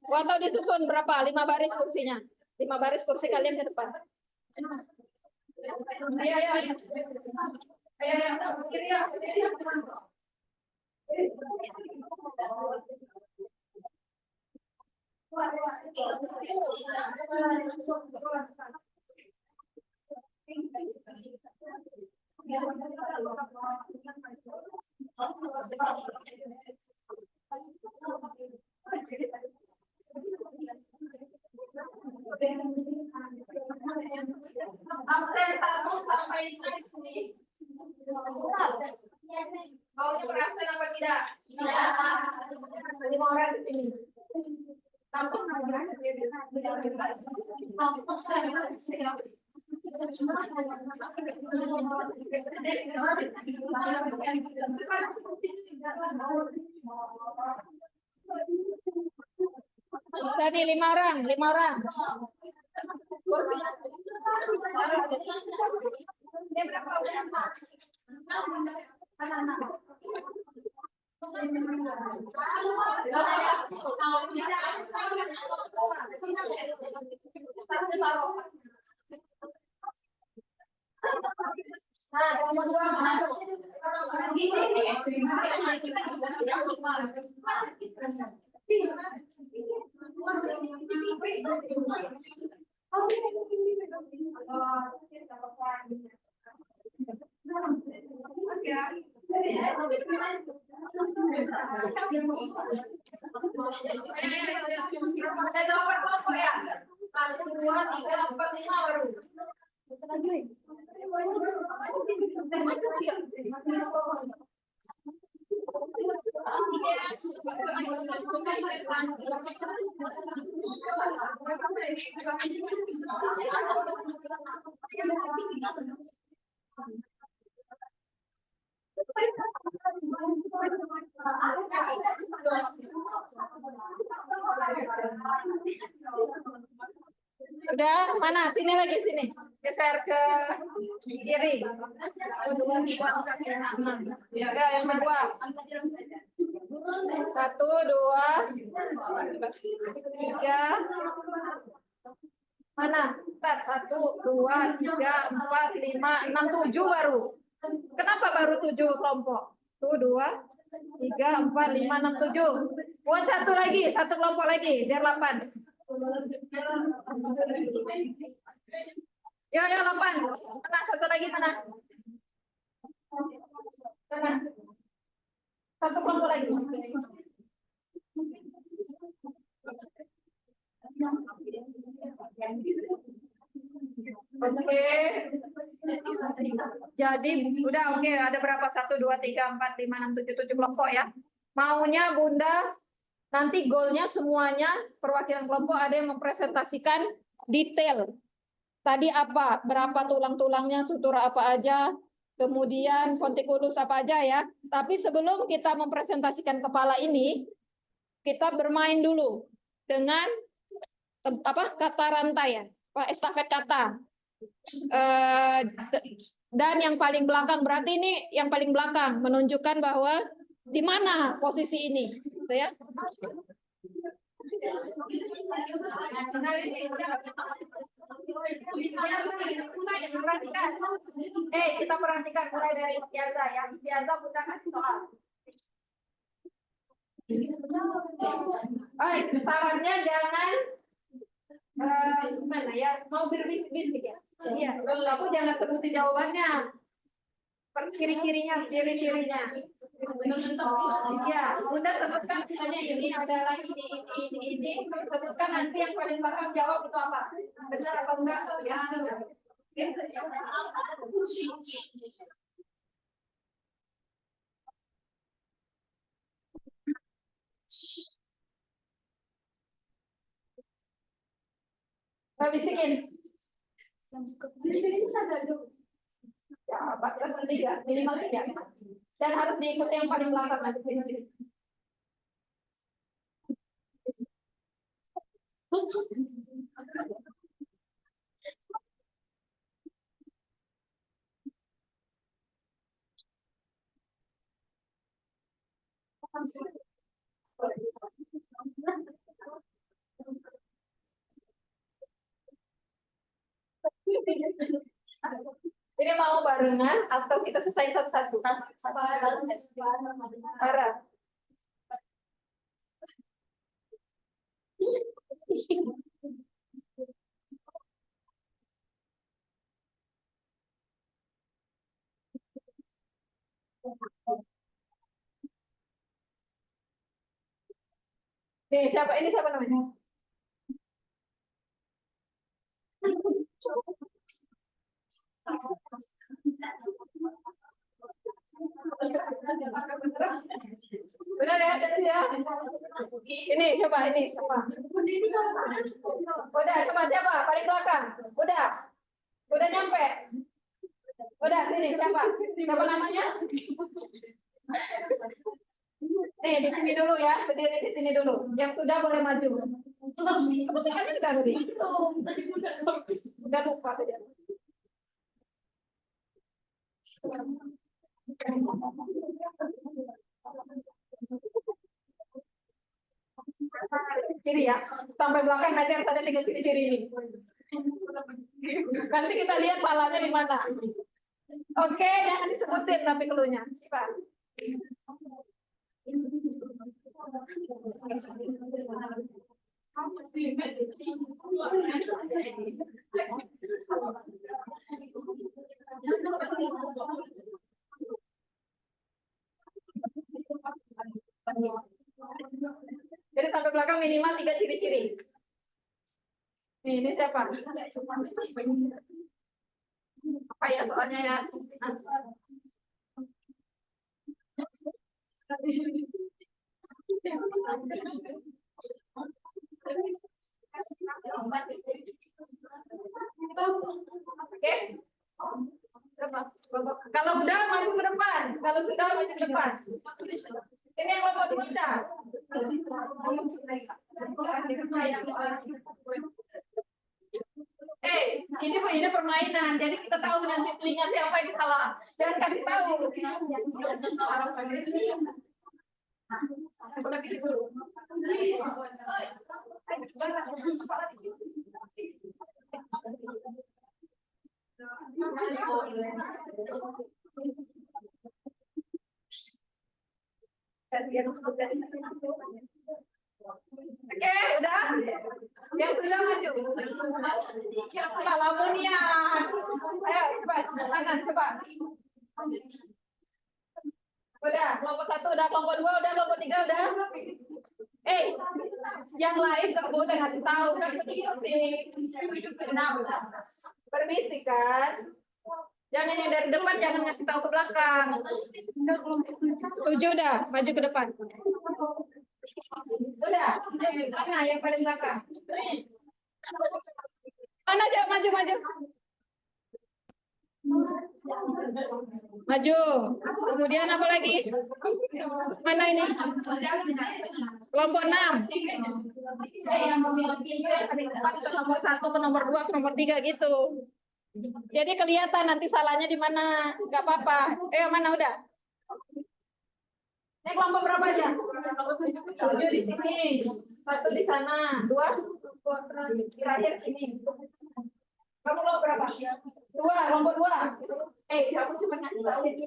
Atau disusun berapa? 5 baris kursinya. 5 baris kursi kalian ke depan. Ayo, ayo, ayo. Ayo, ayo. Absen 1 sampai 5 di sini. Mau absen apa tidak? Tidak. 5 orang di sini. Tadi 5 orang, 5 orang. Udah, mana? Sini lagi, sini. Geser ke kiri. 1, 2, 3, 4, 5, 6. Udah, yang kedua. 1, 2, 3. Mana? Ntar, 1, 2, 3, 4, 5, 6, 7 baru. Kenapa baru 7 kelompok? 1, 2, 3, 4, 5, 6, 7. Buat satu lagi, satu kelompok lagi, biar 8. Yo, 8. Mana? Satu lagi mana? Mana? Satu kelompok lagi. Oke. Jadi udah oke. Ada berapa? 1, 2, 3, 4, 5, 6, 7, 7 kelompok ya. Maunya Bunda nanti goalnya semuanya perwakilan kelompok ada yang mempresentasikan detail. Tadi apa? Berapa tulang-tulangnya, sutura apa aja, kemudian fontikulus apa aja ya. Tapi sebelum kita mempresentasikan kepala ini, kita bermain dulu dengan kata rantai ya, estafet kata. Dan yang paling belakang, berarti ini yang paling belakang menunjukkan bahwa di mana posisi ini, gitu ya. Kita perhatikan mulai dari Istiaza ya. Istiaza Bunda kasih soal. Sarannya jangan Gimana ya? Mau berbisik-bisik ya? Iya. Aku jangan sebutin jawabannya. Ciri-cirinya. Iya, Bunda sebutkan misalnya ini adalah ini. Sebutkan nanti yang paling belakang jawab itu apa? Benar apa enggak? Ya. Nggak bisikin. Bisikin saja dulu. Ya, batas 3, minimal 3. Dan harus diikuti yang paling belakang nanti sini. Ini mau barengan atau kita selesai satu-satu? Bareng. Nih, siapa ini siapa namanya? Benar ya, ada ya. Ini coba ini siapa? Udah, coba siapa? Paling belakang. Udah nyampe. Udah sini siapa? Siapa namanya? Nih di sini dulu ya, berdiri di sini dulu. Yang sudah boleh maju. Aku semuanya udah tadi. Udah lupa saja. Ciri ya, sampai belakang nanti harus ada 3 ciri-ciri ini. Nanti kita lihat salahnya di mana. Oke, jangan disebutin tapi keluarnya. Siapa? Jadi sampai belakang minimal 3 ciri-ciri. Ini siapa? Apa ya soalnya ya? Oke. Kalau udah maju ke depan, kalau sudah maju ke depan. Ini yang nomor 2 udah. Ini permainan, jadi kita tahu nanti telinga siapa yang salah. Jangan kasih tahu. Oke, udah. Yang sudah maju. Yang salah munian. Ayo, coba. Kanan, coba. Udah, kelompok 1 udah, kelompok 2 udah, kelompok 3 udah. Yang lain nggak boleh ngasih tahu kan berbisik. Berbisik kan? Jangan yang dari depan jangan ngasih tahu ke belakang. 7 udah, maju ke depan. Udah, mana yang paling belakang? Mana aja maju. Maju. Kemudian apa lagi? Mana ini? Kelompok 6. Yang memiliki ke nomor 1, ke nomor 2, ke nomor 3 gitu. Jadi kelihatan nanti salahnya di mana. Enggak apa-apa. Mana udah? Ini kelompok berapa aja? 7 di sini. 1 di sana. 2 terakhir sini. Kamu kelompok berapa? 2, kelompok 2. Kamu cuma ngasih tahu itu,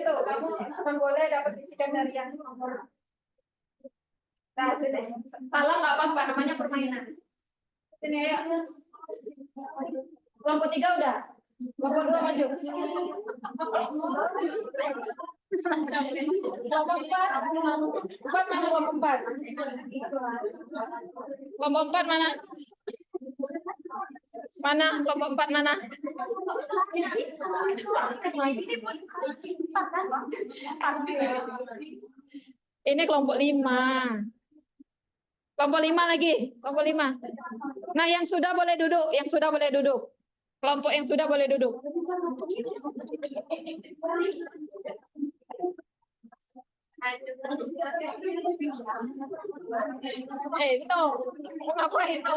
kamu cuma boleh dapat bisikan dari yang nomor Nah, sini. Salah nggak apa-apa, namanya permainan. Sini ya. Kelompok 3 udah. Kelompok 2 maju. Kelompok 4. 4 mana kelompok 4? Kelompok 4 mana? Mana kelompok 4 mana? Ini kelompok 5. Kelompok 5 lagi, kelompok 5. Nah, yang sudah boleh duduk, yang sudah boleh duduk. Kelompok yang sudah boleh duduk. Itu, apa itu?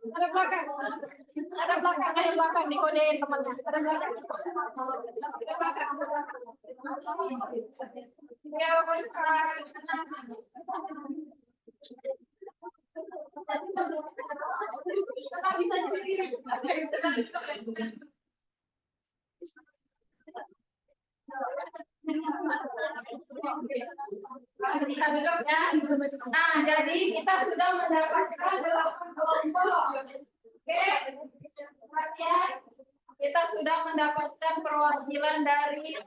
Ada belakang, ada belakang, ada belakang, dikodein temannya. Ada belakang, ada belakang. Ya, kita duduk ya. Nah, jadi kita sudah mendapatkan 8 kelompok. Oke, perhatian. Kita sudah mendapatkan perwakilan dari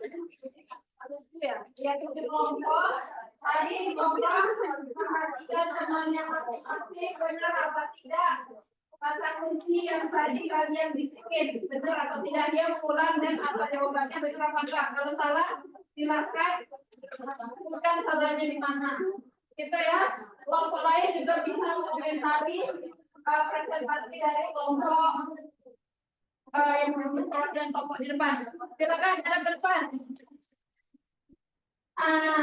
ya 7 kelompok. Tadi kelompok perhatikan temannya masing-masing benar apa tidak. Kata kunci yang tadi kalian bisikin benar atau tidak, dia mengulang dan apa jawabannya benar apa enggak. Kalau salah silakan bukan salahnya di mana. Gitu ya. Kelompok lain juga bisa mengomentari presentasi dari kelompok yang dan kelompok di depan. Silakan jalan ke depan.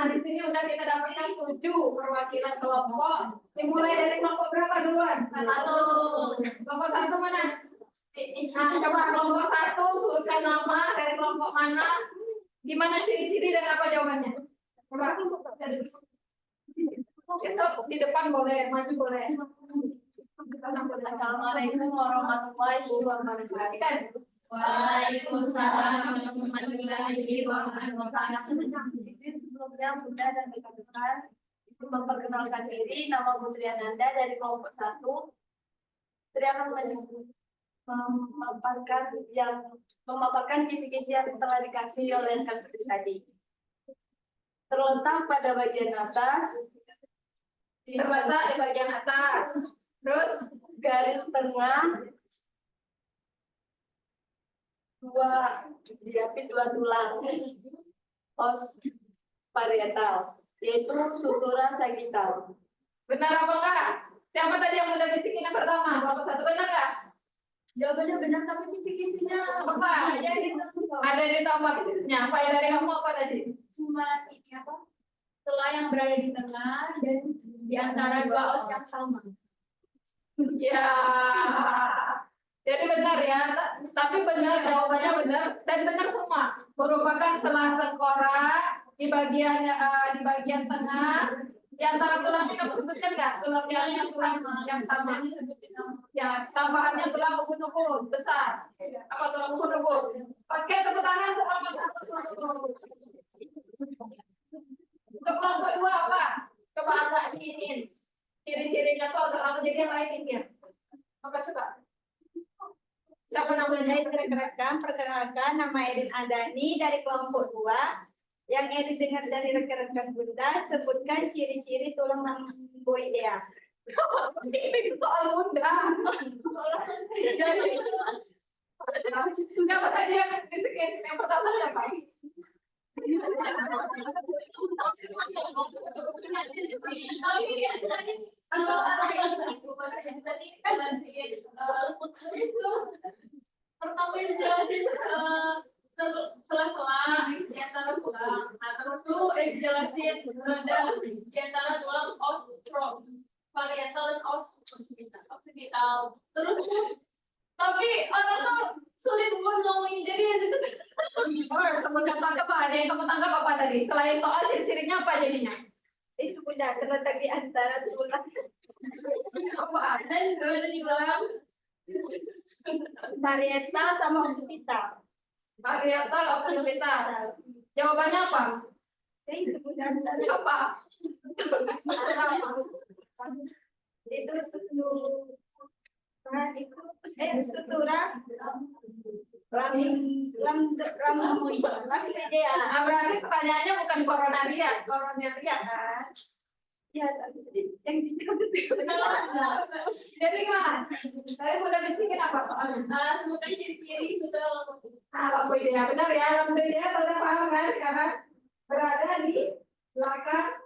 Di sini udah kita dapatkan 7 perwakilan kelompok. Dimulai dari kelompok berapa duluan? 1. Kelompok 1 mana? Nah, coba kelompok 1 sebutkan nama dari kelompok mana, gimana ciri-ciri dan apa jawabannya? Coba. Besok di depan boleh, maju boleh. Assalamualaikum warahmatullahi wabarakatuh. Waalaikumsalam warahmatullahi wabarakatuh. Sebelumnya Bunda dan rekan-rekan itu memperkenalkan diri, nama Putri Ananda dari kelompok 1. Putri akan memaparkan kisi-kisi yang telah dikasih oleh rekan Putri tadi. Terletak pada bagian atas, terletak di bagian atas. Terus garis tengah diapit 2 tulang os parietal, yaitu sutura sagital. Benar apa enggak? Siapa tadi yang udah bisikin yang pertama? Kelompok 1 benar enggak? Jawabannya benar, tapi kisi-kisinya apa? Ada ditambah kisi-kisinya. Apa yang dari kamu apa tadi? Cuma ini apa? Setelah yang berada di tengah dan di antara 2 os yang sama. Ya. Jadi benar ya, tapi benar, jawabannya benar dan benar semua. Merupakan selah tengkorak di bagian tengah, di antara tulangnya kamu sebutkan nggak? Tulang yang sama. Ya, tambahannya tulang ubun-ubun besar. Apa tulang ubun-ubun? Oke, tepuk tangan untuk kelompok 1. Untuk kelompok 2 apa? Coba agak diinin. Ciri-cirinya tuh agak apa, jadi yang lain ini. Apa coba? Siapa namanya? Rekan-rekan, perkenalkan nama Erin Andani dari kelompok 2. Yang Erin dengar dari rekan-rekan Bunda, sebutkan ciri-ciri tulang rhomboidea. Ini soal Bunda. Siapa tadi yang bisikin yang pertama siapa? Pertama dijelasin sela-sela di antara tulang. Nah, terus tuh dijelasin roda di antara tulang os parietal dan os occipital. Terus tuh, tapi orang tuh sulit buat ngomongin, jadi Sebut kata apa? Ada yang kamu tangkap apa tadi? Selain soal ciri-cirinya apa jadinya? Itu Bunda, terletak di antara tulang Apa? Dan berada di belakang parietal sama occipital. parietal occipital. Jawabannya apa? Itu Bunda, Apa? Itu sutura itu sutura lamidea. Nah, berarti pertanyaannya bukan koronaria kan? Ya, yang Jadi gimana? Tadi udah bisikin apa soalnya? Sebutan ciri-ciri sutra lampu. Lamboidea, benar ya? Lamboidea sudah paham kan? Karena berada di belakang.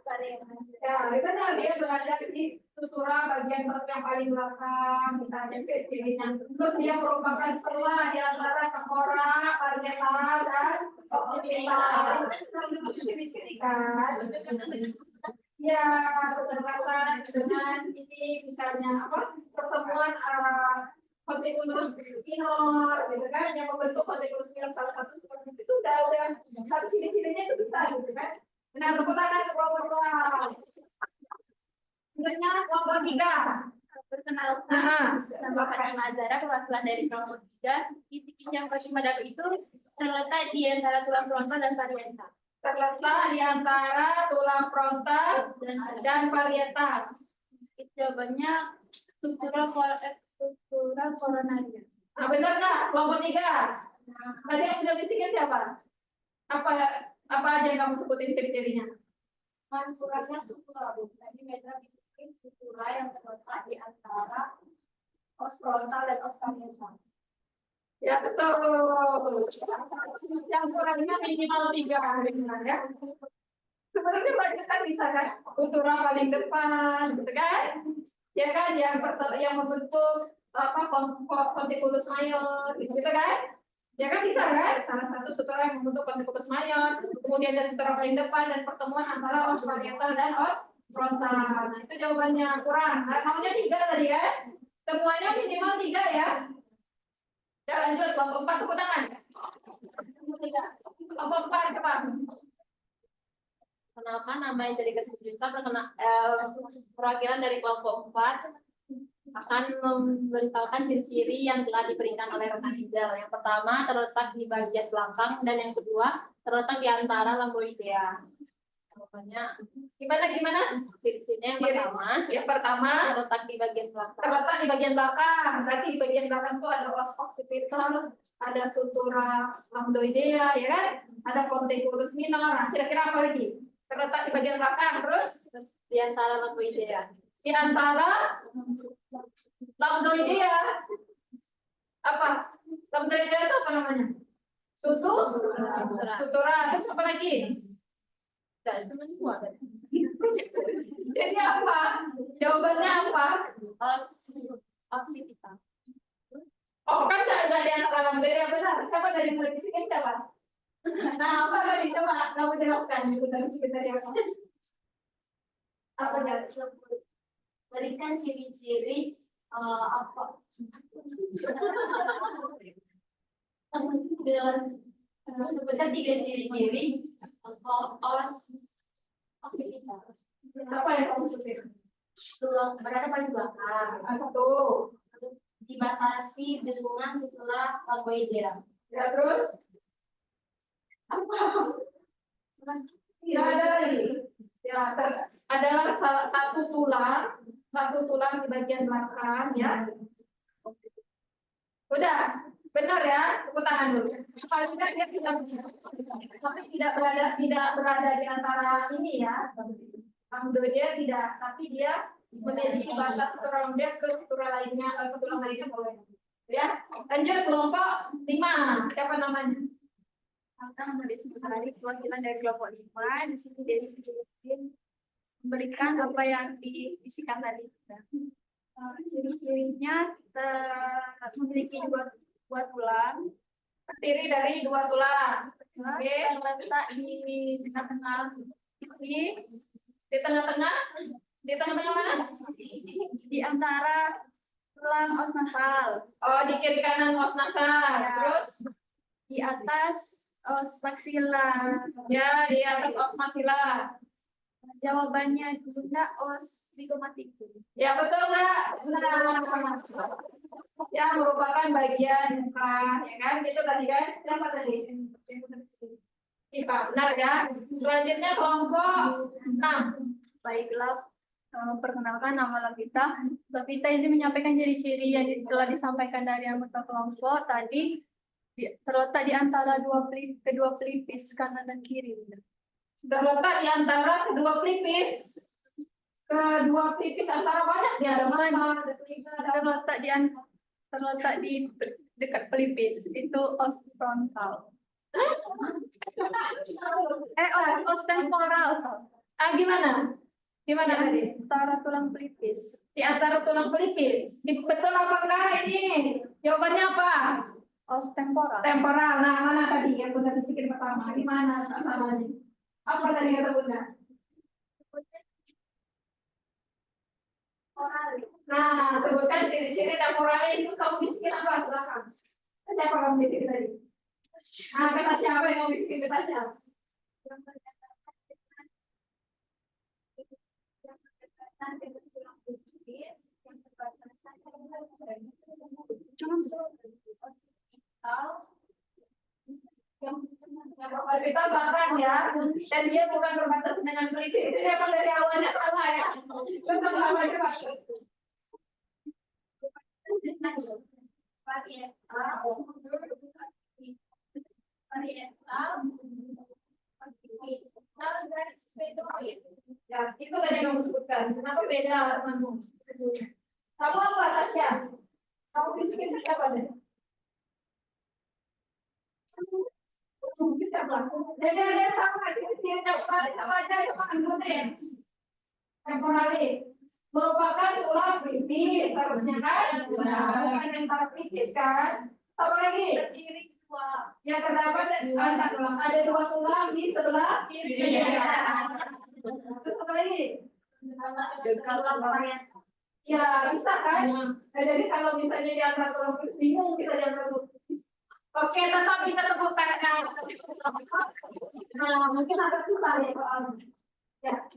Ya, benar dia berada di sutura bagian perut yang paling belakang, misalnya ciri-cirinya. Terus dia merupakan sela di antara tengkorak, parietal, dan occipital. Itu ciri-ciri kan? Ya, berdekatan dengan ini misalnya apa pertemuan kontinuum minor, gitu kan, yang membentuk kontinuum minor salah satu seperti itu udah satu ciri-cirinya itu bisa, gitu kan. Nah, tepuk tangan ke kelompok dua. Selanjutnya kelompok tiga. Perkenalkan, nama Fatima Azara, perwakilan dari kelompok 3. Titik yang pada itu terletak di antara tulang frontal dan parietal. Terletak di antara tulang frontal dan parietal. Jawabannya struktura koronaria. Nah, benar nggak? Kelompok tiga. Tadi yang udah bisikin siapa? Apa aja yang kamu sebutin ciri-cirinya? Mansuratnya struktura, tadi metra disiplin struktura yang terletak di antara os frontal dan os parietal. Ya betul. Yang kurangnya minimal 3 benar ya. Sebenarnya banyak kan bisa kan? Struktura paling depan, gitu kan? Ya kan yang membentuk apa kontikulus mayor, gitu kan? Ya kan bisa kan? Salah satu struktura yang membentuk kontikulus mayor, kemudian ada struktura paling depan dan pertemuan antara os parietal dan os frontal. Nah, itu jawabannya kurang. Nah, maunya 3 tadi ya. Semuanya minimal 3 ya. Ya lanjut kelompok 4 tepuk tangan. Kelompok 4 coba. Kenalkan, nama Jessica Sujita, perwakilan dari kelompok 4 akan memberitahukan ciri-ciri yang telah diberikan oleh rekan Rizal. Yang pertama terletak di bagian belakang dan yang kedua terletak di antara lamboidea. Pokoknya Gimana? ciri-cirinya Yang pertama terletak di bagian belakang. terletak di bagian belakang. Berarti di bagian belakang itu ada os occipital, ada struktura lambdoidea, ya kan? Ada kontikulus minor. Nah, kira-kira apa lagi? Terletak di bagian belakang, terus Di antara lamboidea. di antara lambdoidea. Apa? Lambdoidea itu apa namanya? Sutura. Terus apa lagi? Cuma dua kan? Jadi apa? Jawabannya apa? Occipital. Oh kan nggak di antara lambdoidea, benar. Siapa dari mulai disini siapa? Nah, apa tadi? Coba kamu jelaskan dulu dari sekitar apa? Apa ya? Berikan ciri-ciri apa? Sebutkan 3 ciri-ciri occipital. Apa yang kamu sebutin? Tulang berada paling belakang. Satu. Dibatasi dengan struktura lamboidea. Ya terus? Apa? Tidak ada lagi. Ya, adalah satu tulang di bagian belakang, ya. Udah, benar ya? Tepuk tangan dulu. Paling tidak dia tapi tidak berada di antara ini ya. Lambdoidea tidak, tapi dia memiliki batas struktura dia ke struktura lainnya, ke tulang lainnya boleh. Ya, lanjut kelompok 5. Siapa namanya? Akan dari perwakilan dari kelompok 5. Di sini dari memberikan apa yang diisikan tadi. Ciri-cirinya memiliki dua tulang. Terdiri dari 2 tulang. Oke. Yang letak di tengah-tengah ini. Di tengah-tengah? Di tengah-tengah mana? Di antara tulang os nasal. Oh, di kiri kanan os nasal. Ya. Terus? Di atas os maxilla. Ya, di atas os maxilla. Jawabannya guna os ligomaticum. Ya, betul nggak? Benar. Ya, merupakan bagian muka, ya kan? Itu tadi kan? Siapa tadi? Siapa? Benar ya? Selanjutnya kelompok 6. Baiklah, perkenalkan nama Lavita. Lavita ini menyampaikan ciri-ciri yang telah disampaikan dari anggota kelompok tadi terletak di antara kedua pelipis kanan dan kiri. Terletak di antara kedua pelipis. Kedua pelipis antara banyak ya, ada mata, ada telinga, ada Terletak di dekat pelipis itu os frontal. Os temporal. Gimana? Gimana tadi? Antara tulang pelipis. Di antara tulang pelipis. Betul apa enggak ini? Jawabannya apa? Os temporal. Temporal. Nah, mana tadi yang Bunda bisikin pertama? Di mana salahnya? Apa tadi kata Bunda? Nah, sebutkan ciri-ciri temporalis itu kamu bisikin apa? Belakang. Siapa kamu bisikin tadi? Nah, kata siapa yang mau bisikin katanya? Orbital belakang ya, dan dia bukan berbatas dengan pelipis. Itu memang dari awalnya salah ya. Betul apa coba? Ya, itu tadi kamu sebutkan. Kenapa beda temanmu? Kamu apa, Tasya? Kamu bisikin ke siapa deh? Jadi ada yang tahu nggak ciri-ciri temporalis apa aja yang anggotin? Temporalis merupakan tulang pelipis, harusnya kan? Bukan yang taruh pelipis kan? Apa lagi? Ya terdapat ada dua tulang di sebelah kiri. Terus apa lagi? Ya bisa kan? Nah, jadi kalau misalnya di antara tulang pelipis bingung kita di antara tulang pelipis. Oke, tetap kita tepuk tangan. Nah, mungkin agak susah ya soalnya. Ya.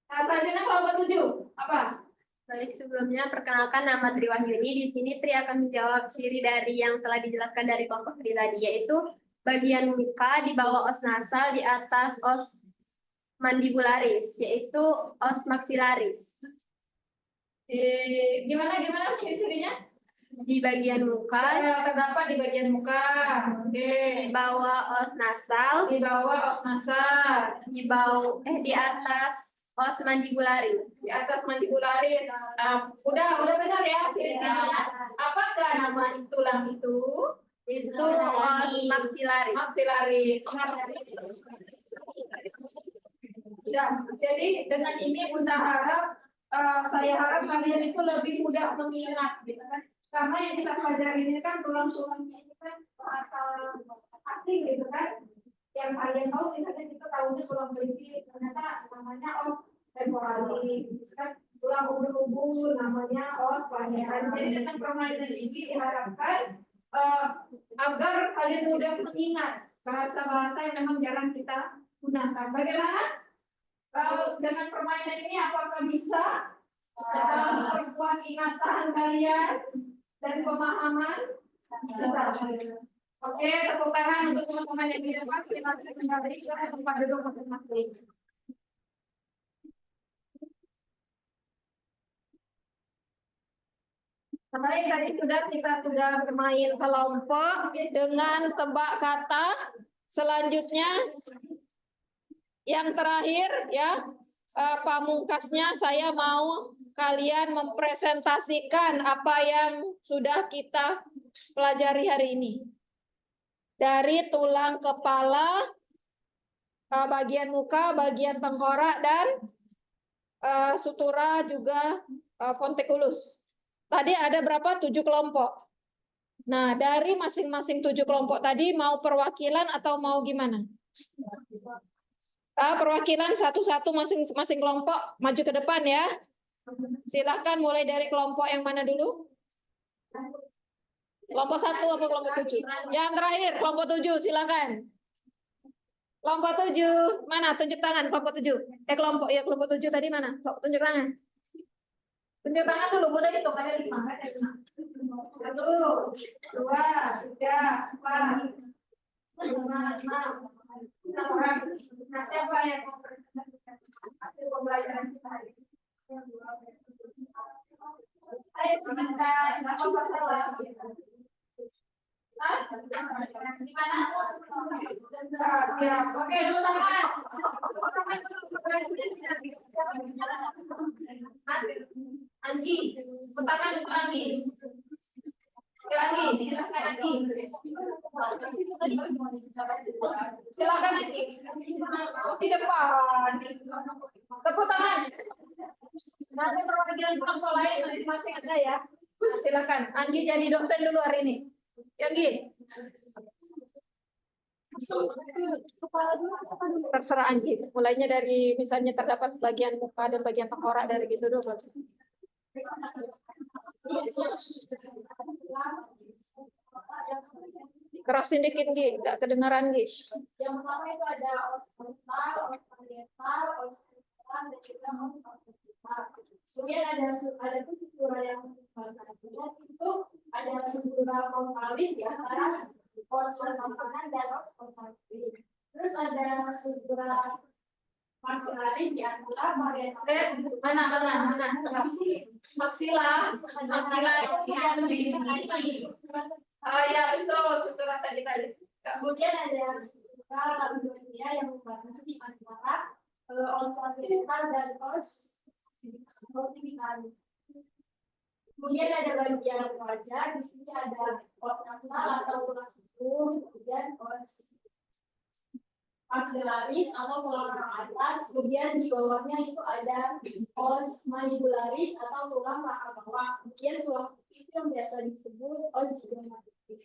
Nah, selanjutnya kelompok 7. Apa? Baik, sebelumnya perkenalkan nama Tri Wahyuni. Di sini Tri akan menjawab ciri dari yang telah dijelaskan dari kelompok Tri tadi, yaitu bagian muka di bawah os nasal, di atas os mandibularis, yaitu os maxillaris. Gimana ciri-cirinya? Di bagian muka, Terdapat di bagian muka. Oke. di bawah os nasal, Di bawah os nasal. di atas os mandibularis. Di atas mandibularis. Udah benar ya ciri-cirinya. Apakah nama tulang itu? Itu os maxillaris. Maxillaris. Ya, jadi dengan ini Bunda harap, saya harap kalian itu lebih mudah mengingat, gitu kan? Karena yang kita pelajari ini kan tulang-tulangnya ini kan asal asing, gitu kan? Yang kalian tahu, misalnya kita tahunya tulang pelipis, ternyata namanya os temporalis, kan? Tulang ubur-ubur namanya os planaris. Jadi dengan permainan ini diharapkan agar kalian mudah mengingat bahasa-bahasa yang memang jarang kita gunakan. Bagaimana? Dengan permainan ini apakah bisa memperkuat ingatan kalian dan pemahaman? Bisa. Oke, tepuk tangan untuk teman-teman yang di depan. Terima kasih kembali ke tempat duduk masing-masing. Baik, tadi kita sudah bermain kelompok dengan tebak kata. Selanjutnya yang terakhir ya, pamungkasnya saya mau kalian mempresentasikan apa yang sudah kita pelajari hari ini. Dari tulang kepala, bagian muka, bagian tengkorak, dan sutura juga fontekulus. Tadi ada berapa? 7 kelompok. Nah, dari masing-masing 7 kelompok tadi mau perwakilan atau mau gimana? Perwakilan satu-satu masing-masing kelompok maju ke depan ya. Silakan mulai dari kelompok yang mana dulu? Kelompok 1 apa kelompok 7? Yang terakhir kelompok 7, silakan. Kelompok 7, mana? Tunjuk tangan kelompok 7. Kelompok 7 tadi mana? Tunjuk tangan. Tunjuk tangan dulu, boleh hitung ada 5 kan? 1, 2, 3, 4, 5, 6. Nah, siapa yang mau hasil pembelajaran? ayo silakan, nggak apa-apa salah. Hah? Gimana? Ya, oke, dulu tangan. Anggi, tepuk tangan untuk Anggi. Ayo Anggi, silakan Anggi. Silakan Anggi. Di depan. Tepuk tangan. Nanti perwakilan kelompok lain masing-masing ada ya. Nah, silakan. Anggi jadi dosen dulu hari ini. Ya, Anggi. Terserah Anggi. Mulainya dari misalnya terdapat bagian muka dan bagian tengkorak dari gitu dulu. Kerasin dikit, Gi. Nggak kedengaran, Gi. Yang pertama itu ada os frontal, os parietal, os ventral, dan juga os orbital. Kemudian ada tuh struktura yang bagian itu ada struktura frontalis di antara os kanan dan os frontalis. Terus ada struktura maksilaris di antara parietal. Mana? Maksila yang di sini. Ah ya betul, struktur sagitalis. Kemudian ada struktura labirintia yang membatasi antara os parietal dan os orbital. Kemudian ada bagian wajah, di sini ada os nasal atau tulang sumsum, kemudian os maxillaris atau tulang rahang atas, kemudian di bawahnya itu ada os mandibularis atau tulang rahang bawah, kemudian tulang itu yang biasa disebut os zygomatitis.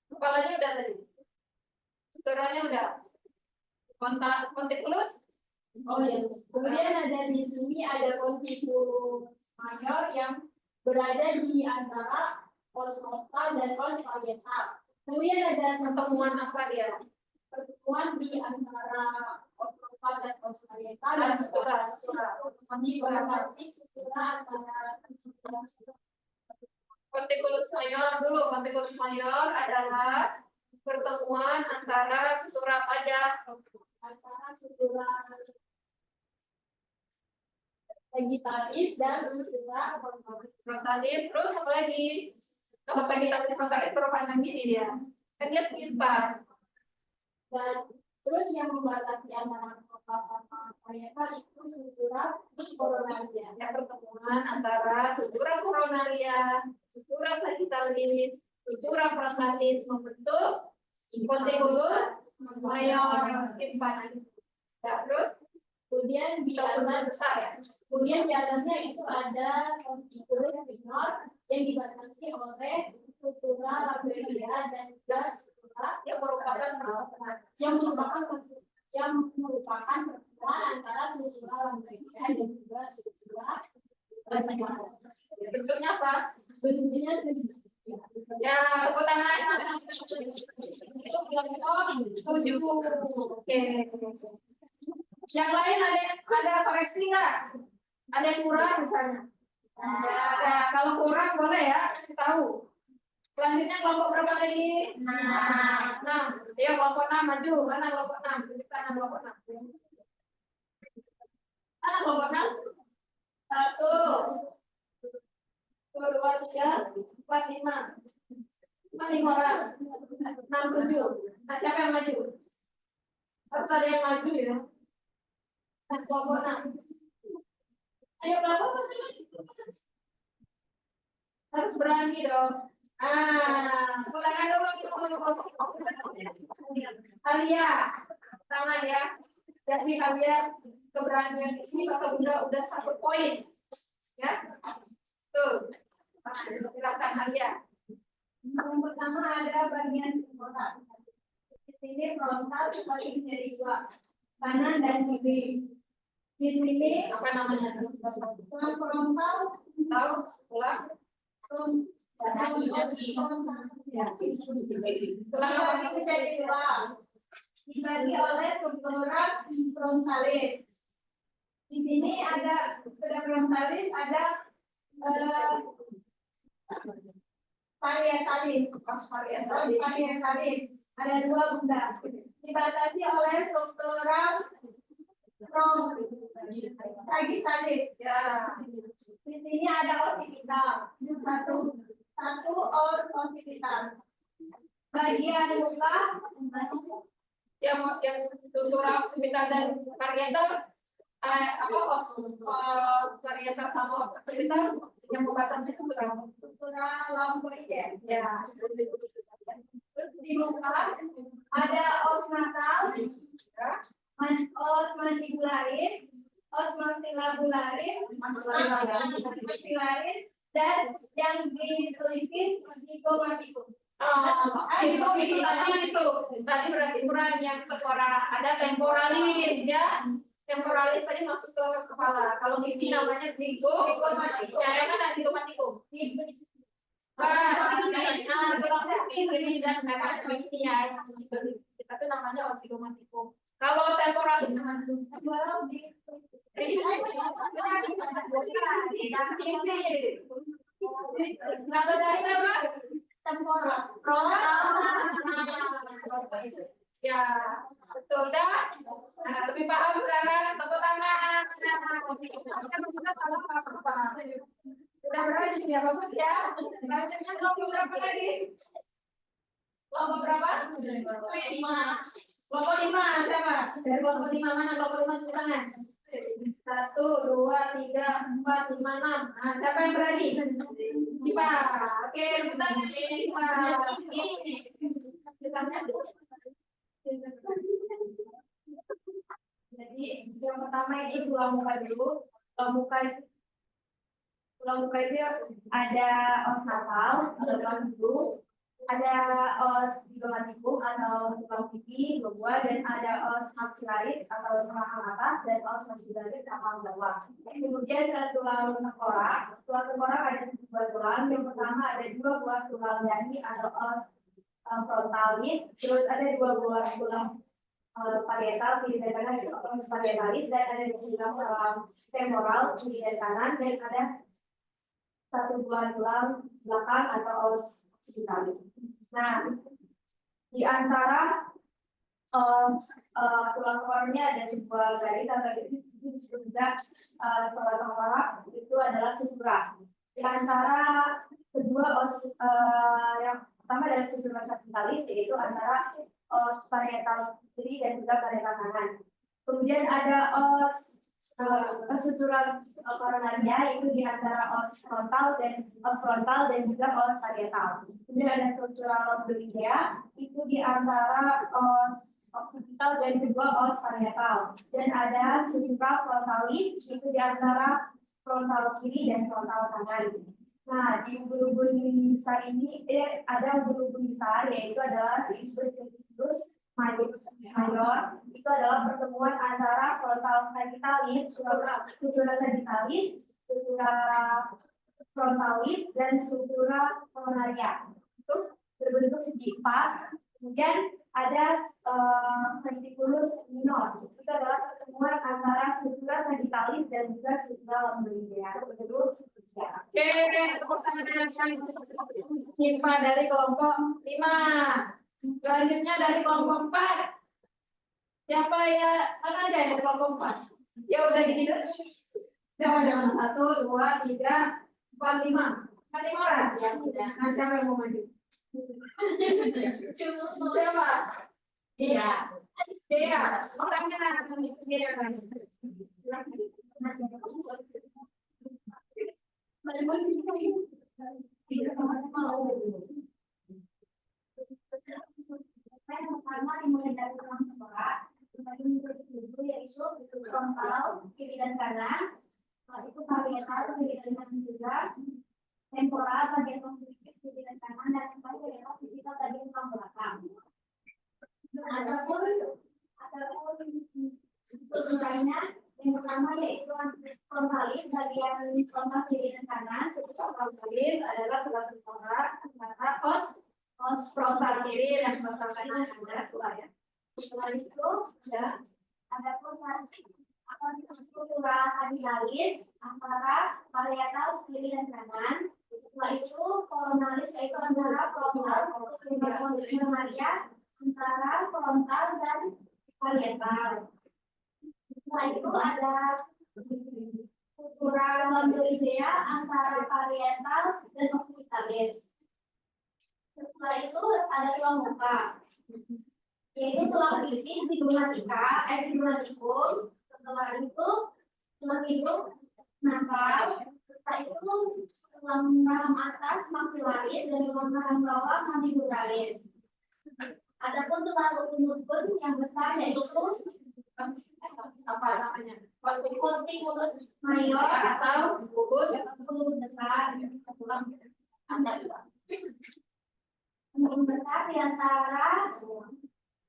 Kepalanya udah tadi. Strukturnya udah. Kontikulus. Oh ya. Kemudian ada di sini ada kontikulus mayor yang berada di antara os costal dan os parietal. Kemudian ada Pertemuan apa dia? pertemuan di antara os costal dan os parietal Ada dan struktura. struktura antara Kontikulus mayor dulu. Kontikulus mayor adalah pertemuan antara struktura pajak. struktura sagittalis dan struktura Frontalis, terus apa lagi? Kalau frontalis berpandang gini dia. Kan dia sekitar. dan terus yang membatasi antara kota sama parietal itu struktura koronaria. Ya, pertemuan antara struktura koronaria, struktura sagittalis, struktura frontalis membentuk kontikulus mayor simpanan. Ya, terus Kemudian di pertemuan atas besar ya. kemudian di atasnya itu ada kontikulus minor yang dibatasi oleh struktura labirintia dan juga struktura Yang merupakan yang merupakan pertemuan antara struktura labirintia dan juga struktura bentuknya apa? bentuknya Ya, tepuk tangan. Itu kelompok 7. Oke. Yang lain ada koreksi nggak? Ada yang kurang misalnya? Ada. Kalau kurang boleh ya, kasih tahu. Selanjutnya kelompok berapa lagi? Nah, ya kelompok 6 maju. Mana kelompok 6? Tunjuk tangan kelompok 6. Mana kelompok 6? 1, 2, 3, 4, 5. 5 orang. 6, 7. Nah, siapa yang maju? Harus ada yang maju ya. Nah, kelompok 6. Ayo kelompok masih lagi. Harus berani dong. Ulangan dulu kelompok. Alia, tangan ya. Jadi kalian keberanian di sini Bapak Bunda udah 1 poin. Ya. Tuh. Silakan Alia. Yang pertama ada bagian frontal. Di sini frontal terbagi menjadi 2, kanan dan kiri. Di sini Apa namanya? tulang frontal, Tahu? Ulang. tulang apa itu menjadi 2, dibagi oleh struktura frontalis. Di sini ada pada frontalis ada parietalis. Parietalis ada 2 bunda. Dibatasi oleh struktur sagitalis. Ya. Di sini ada occipital. Satu occipital. Bagian muka yang struktural occipital dan parietal parietal sama occipital yang membatasi struktural lamboide. ya. Terus di muka ada os nasal, os mandibularis, os maxillabularis, dan yang di pelipis zygomatikum. Itu tadi berarti kurang yang tempora, ada temporalis ya. Temporalis tadi masuk ke kepala. Kalau ini namanya zygomatikum. Yang mana zygomatikum? Ini dan memang ini ya. Kita tuh namanya zygomatikum. Kalau temporalis kalau dari apa? Temporal. Ya, betul dah. Nah, lebih paham sekarang, tepuk tangan. Sudah berapa nih ya, bagus ya? Bacanya kelompok berapa lagi? Kelompok berapa? 5. Kelompok 5, siapa? Dari kelompok 5 mana? Kelompok 5 cuci tangan. 1, 2, 3, 4, 5, 6. Nah, siapa yang berani? Siapa? Oke, tepuk tangan. Ini. Jadi yang pertama itu tulang muka dulu. Tulang muka itu ada os nasal, ada tulang hidung, ada os zygomatikum atau tulang pipi dua, dan ada os maxillaris atau tulang atas, dan os maxillariis atau bawah. Kemudian ada tulang tengkorak. Tulang tengkorak ada 2 tulang. Yang pertama ada 2 buah tulang dani atau os frontalis, terus ada 2 buah tulang parietal kiri dan kanan, os parietalis, dan ada 2 tulang temporal kiri dan kanan, dan ada 1 buah tulang belakang atau os occipitalis. Nah, di antara tulang tengkoraknya ada sebuah garis atau juga tulang tengkorak itu adalah sutura. Di antara kedua os yang pertama adalah sutura occipitalis, yaitu antara os parietal kiri dan juga parietal kanan. Kemudian ada os susuran koronaria, itu di antara os frontal dan juga os parietal. Kemudian ada struktural lobulidea, itu di antara os occipital dan juga os parietal. Dan ada struktural frontalis, itu di antara frontal kiri dan frontal kanan. Nah, di ubun-ubun besar ini ada ubun-ubun besar, yaitu adalah disebut reticulus mayor. Itu adalah pertemuan antara frontal sagittalis, struktura sagittalis, struktura frontalis, dan struktura coronaria. Itu berbentuk segi 4. Kemudian ada reticulus minor. Itu adalah pertemuan antara struktura sagittalis dan juga struktura lobulidea. Berbentuk segitiga. Oke, tepuk tangan. Simpa dari kelompok 5. Selanjutnya dari kelompok 4. Siapa ya? Mana aja yang dari kelompok 4? Ya udah gini dulu. Jangan. 1, 2, 3, 4, 5. 5 orang? Ya udah. Nah, siapa yang mau maju? Siapa? Iya. Iya. Orangnya iya kan. Yang pertama dimulai dari tulang tengkorak, yaitu frontal kiri dan kanan, itu parietal kiri dan kanan juga, temporal bagian pelipis kiri dan kanan, dan yang paling parietal occipital bagian tulang belakang. Adapun strukturanya yang pertama yaitu frontalis bagian frontal kiri dan kanan. Struktur frontalis adalah tulang tengkorak antara os frontal kiri dan frontal kanan ada ya. Setelah itu ada struktura sagittalis antara parietal kiri dan kanan. Setelah itu coronalis, yaitu antara frontal coronaria antara frontal dan parietal. Setelah itu ada struktura lamboidea antara parietal dan occipitalis. Setelah itu ada tulang muka, yaitu tulang pipi, fibulaticum. Setelah itu tulang hidung, nasal. Setelah itu tulang rahang atas, maxillaris, dan tulang rahang bawah, mandibularis. Adapun tulang lutut yang besar yaitu Apa namanya? Corticulus mayor atau mulut besar. Mulut besar di antara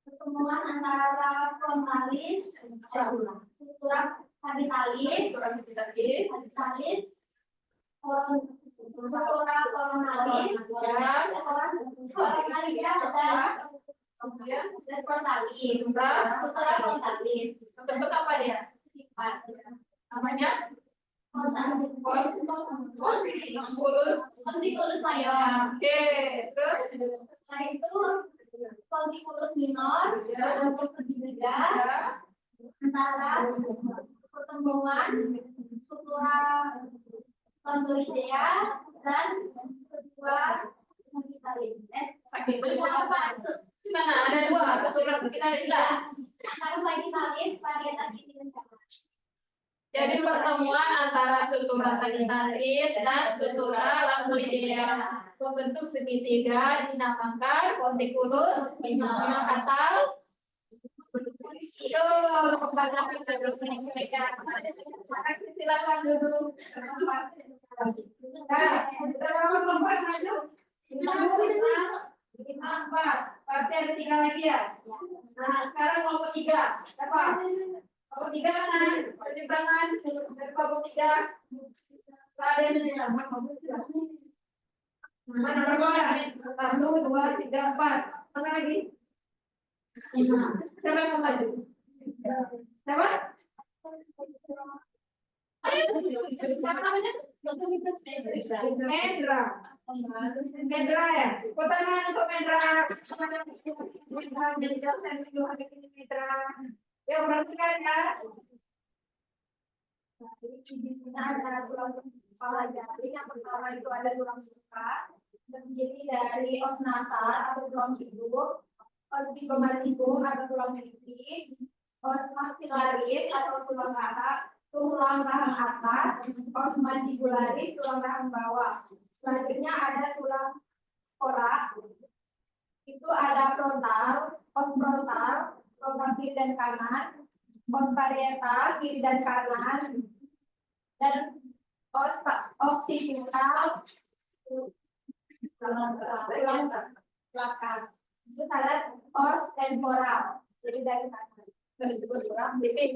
pertemuan antara frontalis, struktura sagitalis, struktura coronalis, dan frontalis. Struktura frontalis. Bentuk apa dia? Namanya? Corticulus mayor. Oke, terus Setelah itu corticulus minor bentuk segitiga antara pertemuan struktura lamboidea dan struktura sagitalis. mana ada dua struktur sekitar kita. Antara sagitalis, parietal dan kanan. Jadi pertemuan antara struktura sagitalis dan struktura lamboidea membentuk segitiga dinamakan corticulus minor atau silakan duduk. Kelompok maju. 5, 4, berarti ada 3 lagi ya. Nah, sekarang kelompok 3. Siapa? Kelompok 3 mana? Tunjuk tangan. Dari kelompok 3. Ada yang mana berkoran? 1, 2, 3, 4. Mana lagi? 5. Siapa yang mau maju? Siapa? Ayo, siapa namanya? Mendra. Mendra ya? Kok tangan untuk Mendra? Jadi dosen di luar negeri Mendra. Ya, perhatikan ya. Kita ada tulang kepala jari. Yang pertama itu ada tulang muka. Terdiri dari os natal atau tulang hidung, os zygomatikum atau tulang pipi, os maxillaris atau tulang rahang atas, os mandibularis, tulang rahang bawah. Selanjutnya ada tulang korak. Itu ada frontal, frontal kiri dan kanan, os parietal kiri dan kanan, dan os occipital tulang belakang. Itu ada os temporal, jadi dari kanan. Disebut tulang pipi.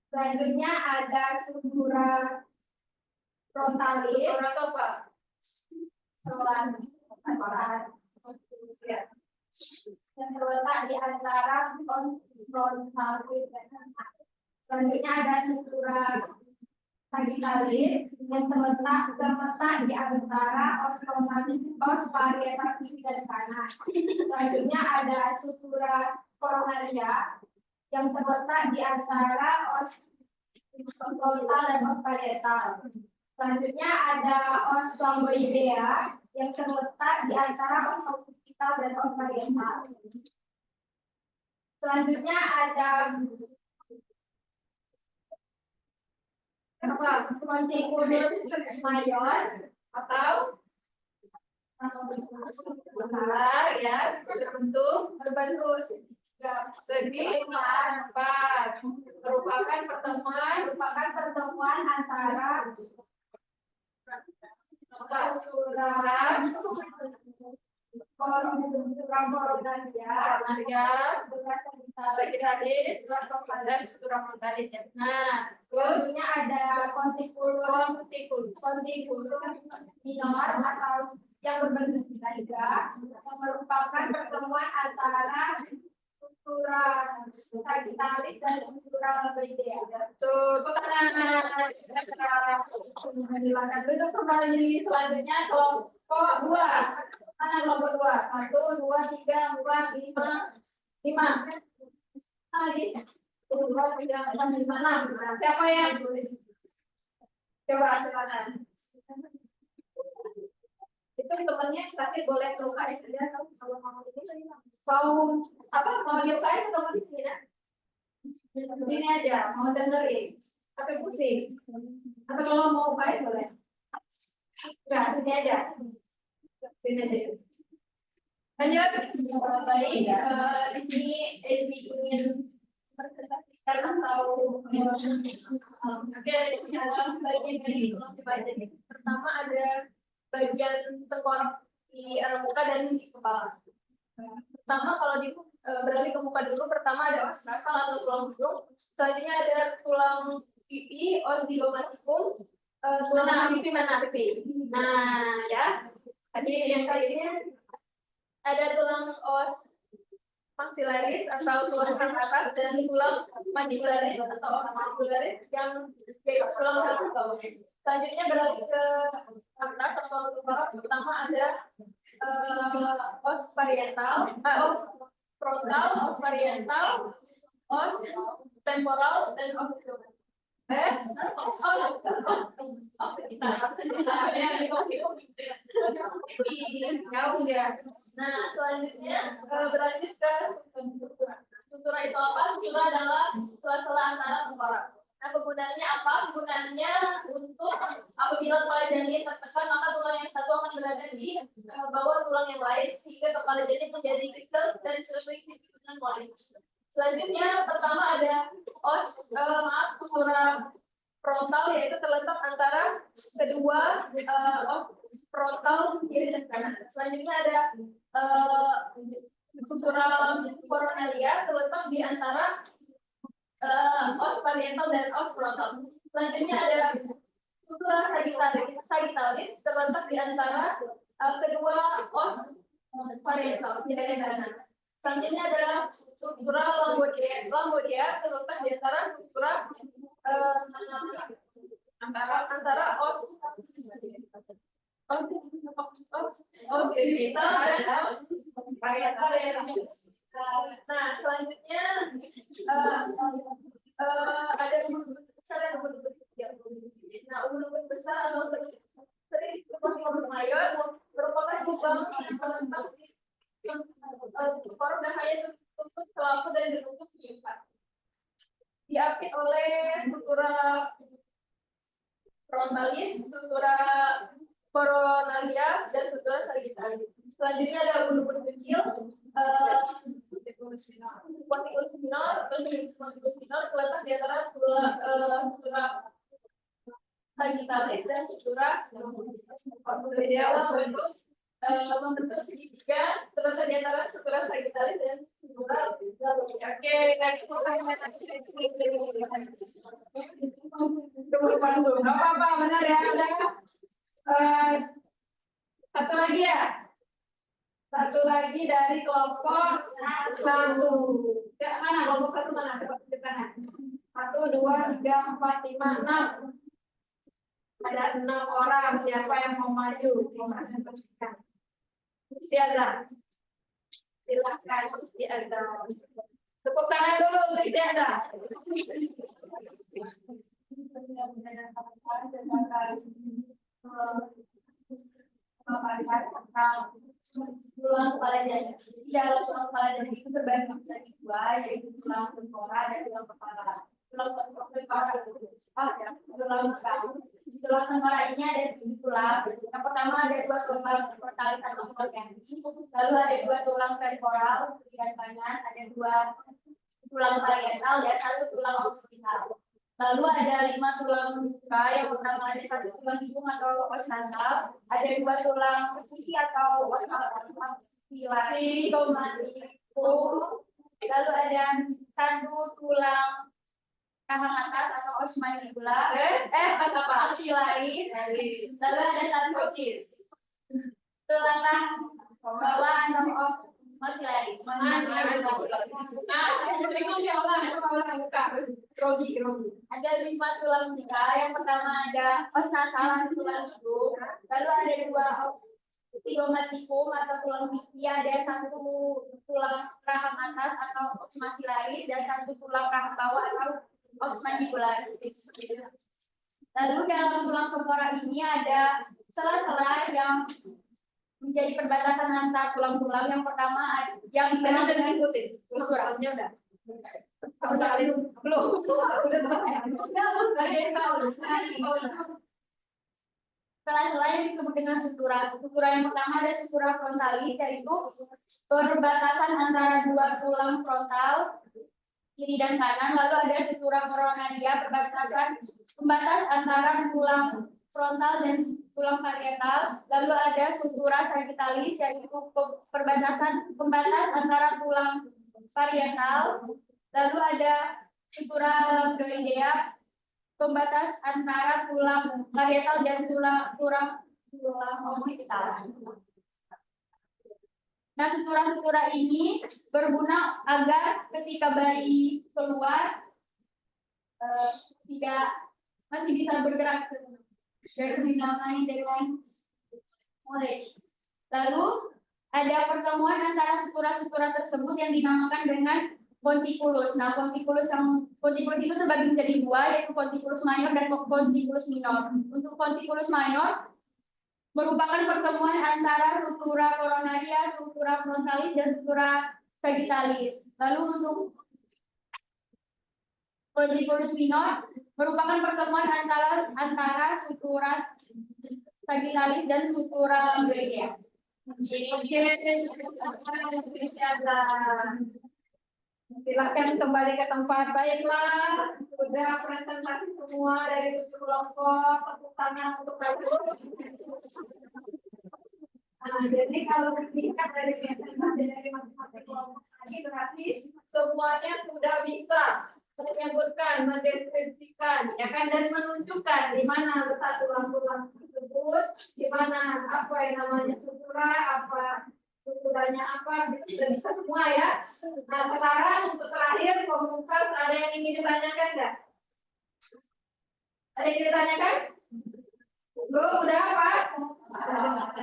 Selanjutnya ada struktura frontalis. Struktura itu apa? Yang terletak di antara frontalis dan kanan. Selanjutnya ada struktura sagitalis yang terletak di antara os parietal kiri dan kanan. Selanjutnya ada struktura coronaria yang terletak di antara os frontal dan os parietal. Selanjutnya ada os lamboidea yang terletak di antara os occipital dan os parietal. Selanjutnya ada corticulus mayor atau besar ya, berbentuk segi empat, merupakan pertemuan antara struktura coronaria, sagitalis, dan struktura frontalis. Nah, selanjutnya ada corticulus minor atau yang berbentuk segitiga, yang merupakan pertemuan antara struktura sagitalis dan struktura lamboidea. Silakan duduk kembali. Selanjutnya kelompok 2. Mana kelompok 2? 1, 2, 3, 4, 5. 5. Lagi. 1, 2, Siapa yang coba silakan. Itu temannya sakit boleh UKS saja kalau mau ini mau di UKS atau mau di sini ya? Ini aja mau dengerin tapi pusing. Atau kalau mau UKS boleh. Enggak, sini aja. Sini aja. Lanjut. Baik, di sini Edi ingin presentasikan atau dalam bagian dari tulang dibaca. Pertama ada bagian tengkorak di arah muka dan di kepala. Pertama kalau beralih ke muka dulu, pertama ada os nasal atau tulang hidung. Selanjutnya ada tulang pipi, os digomaticum. Mana pipi mana pipi? Nah, ya. Tadi yang kali ini Ada tulang os maxillaris atau tulang rangka atas dan tulang mandibularis atau os mandibularis yang yaitu tulang rangka bawah. Selanjutnya beralih ke atas atau ke bawah. Pertama ada os parietal, os frontal, os parietal, os temporal dan os abdomen. jauh ya. Nah, selanjutnya berlanjut ke sutura. Sutura itu apa? Sutura adalah sela-sela antara tengkorak. Nah, kegunaannya apa? Kegunaannya untuk apabila kepala janin tertekan, maka tulang yang satu akan berada di bawah tulang yang lain sehingga kepala janin menjadi krikel dan selipik dengan polik. Selanjutnya, pertama ada sutura frontal, yaitu terletak antara kedua os frontal kiri dan kanan. Selanjutnya ada sutura coronaria, terletak di antara os parietal dan os frontal. Selanjutnya ada sutura sagittalis, terletak di antara kedua os parietal kiri dan kanan. Selanjutnya adalah sutura lambodia, terletak di antara sutura antara os cervital dan os parietal. Nah, selanjutnya ada ubun-ubun besar dan ubun-ubun kecil. Nah, ubun-ubun besar atau sering disebut mayor merupakan lubang yang terletak di korum dan hanya tertutup selaput dan berbentuk senyumkan. Diapit oleh sutura frontalis, sutura coronaria, dan sutura sagittalis. Selanjutnya ada ubun-ubun kecil, quadriculus minor atau quadriculus minor, terletak di antara sutura sagittalis dan sutura membentuk segitiga, terletak di antara sutura sagittalis dan sutura. Oke, next tunggu bantu. Nggak apa-apa, benar ya. Udah. Satu lagi ya. Satu lagi dari kelompok satu. Ya, mana kelompok satu mana? Coba tunjukkan. 1, 2, 3, 4, 5, 6. Ada 6 orang. Siapa yang mau maju? Mau presentasikan? Istiadah. Silakan Istiadah. Tepuk tangan dulu untuk Istiadah. Tulang kepala janin. Dalam tulang kepala janin itu terbagi menjadi dua, yaitu tulang tengkorak dan tulang kepala. Tulang tengkorak tulang tengkorak ini ada 7 tulang. Yang pertama ada 2 tulang frontalis atau tulang ganti, lalu ada 2 tulang temporal kiri dan kanan, ada 2 tulang parietal dan 1 tulang occipital. Lalu ada 5 tulang muka, yang pertama ada 1 tulang hidung atau os nasal, ada 2 tulang pipi atau os pilari, lalu ada 1 tulang rahang atas atau os mandibula, maxillaris, lalu ada 1 tulang bawah atau os maxillaris. Ada 5 tulang muka, yang pertama ada os nasal atau tulang hidung, lalu ada 2 zygomatikum atau tulang pipi, ada 1 tulang rahang atas atau os maxillaris dan 1 tulang tulang rangkau atau os mandibularis. Lalu dalam tulang tengkorak ini ada sela-sela yang menjadi perbatasan antara tulang-tulang. Yang pertama yang dikenal dengan ikutin strukturalnya udah. Belum. Sela-sela yang disebut dengan sutura. Sutura yang pertama ada sutura frontalis, yaitu perbatasan antara dua tulang frontal kiri dan kanan. Lalu ada sutura coronaria, pembatas antara tulang frontal dan tulang parietal. Lalu ada sutura sagittalis, yaitu pembatas antara tulang parietal. Lalu ada sutura lambdoidea, pembatas antara tulang parietal dan tulang occipital. Nah, sutura-sutura ini berguna agar ketika bayi keluar masih bisa bergerak dan dinamai dengan knowledge. Lalu ada pertemuan antara sutura-sutura tersebut yang dinamakan dengan ponticulus. Nah, ponticulus itu terbagi menjadi dua, yaitu ponticulus mayor dan ponticulus minor. Untuk ponticulus mayor merupakan pertemuan antara sutura coronaria, sutura frontalis, dan sutura sagittalis. Lalu untuk ponticulus minor merupakan pertemuan antara sutura sagittalis dan sutura lambdoidea. Silakan kembali ke tempat. Baiklah, sudah presentasi semua dari 7 kelompok. Tepuk tangan untuk kalian. Nah, jadi kalau dilihat dari presentasi dari masing-masing kelompok tadi, berarti semuanya sudah bisa menyebutkan, mendeskripsikan, ya kan, dan menunjukkan di mana letak tulang-tulang tersebut, di mana apa yang namanya sutura, apa suturanya apa, itu sudah bisa semua ya. Nah, sekarang untuk terakhir pemungkas, ada yang ingin ditanyakan nggak? Ada yang ingin ditanyakan? Belum, udah pas?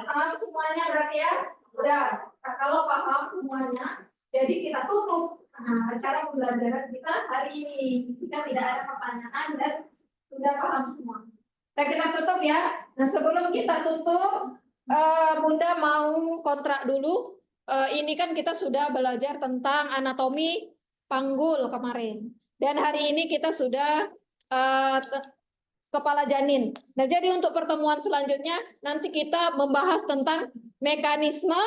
Paham semuanya berarti ya? Udah. Nah, kalau paham semuanya, jadi kita tutup acara pembelajaran kita hari ini. Jika tidak ada pertanyaan dan sudah paham semua. Nah, kita tutup ya. Nah, sebelum kita tutup, Bunda mau kontrak dulu. Ini kan kita sudah belajar tentang anatomi panggul kemarin. Dan hari ini kita sudah kepala janin. Nah, jadi untuk pertemuan selanjutnya nanti kita membahas tentang mekanisme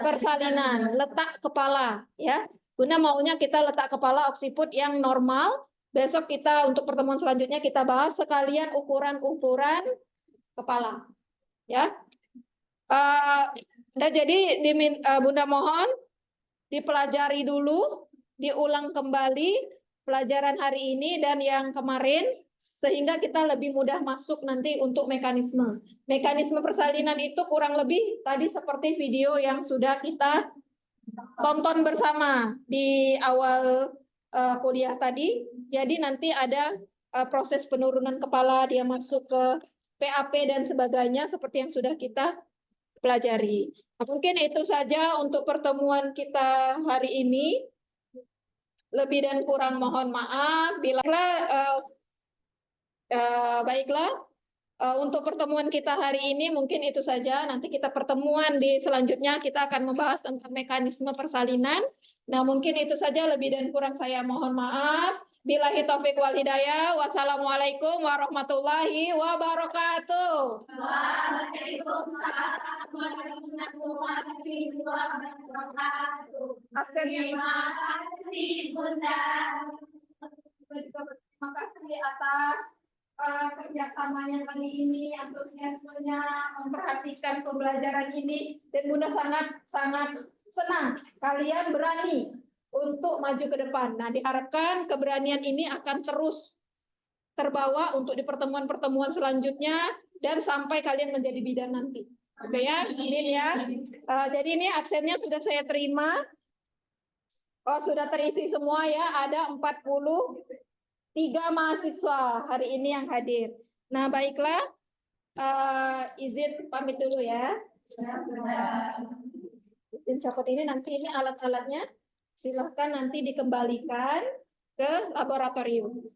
persalinan, letak kepala ya. Bunda maunya kita letak kepala oksiput yang normal. Besok kita untuk pertemuan selanjutnya kita bahas sekalian ukuran-ukuran kepala. Ya. Dan jadi Bunda mohon dipelajari dulu, diulang kembali pelajaran hari ini dan yang kemarin sehingga kita lebih mudah masuk nanti untuk mekanisme. Mekanisme persalinan itu kurang lebih tadi seperti video yang sudah kita tonton bersama di awal kuliah tadi. Jadi nanti ada proses penurunan kepala, dia masuk ke PAP dan sebagainya seperti yang sudah kita pelajari. Nah, mungkin itu saja untuk pertemuan kita hari ini. Lebih dan kurang mohon maaf. Baiklah, untuk pertemuan kita hari ini mungkin itu saja. Nanti kita pertemuan di selanjutnya kita akan membahas tentang mekanisme persalinan. Nah, mungkin itu saja, lebih dan kurang saya mohon maaf. Billahi taufik wal hidayah. Wassalamualaikum warahmatullahi wabarakatuh. Waalaikumsalam warahmatullahi wabarakatuh. Terima kasih Bunda. Terima kasih atas kerjasamanya kali ini, antusiasmenya memperhatikan pembelajaran ini, dan Bunda sangat senang kalian berani untuk maju ke depan. Nah, diharapkan keberanian ini akan terus terbawa untuk di pertemuan-pertemuan selanjutnya dan sampai kalian menjadi bidan nanti. Oke ya, amin ya. Jadi ini absennya sudah saya terima. Oh, sudah terisi semua ya, ada 43 mahasiswa hari ini yang hadir. Nah, baiklah, izin pamit dulu ya. Izin copot ini, nanti ini alat-alatnya silahkan nanti dikembalikan ke laboratorium.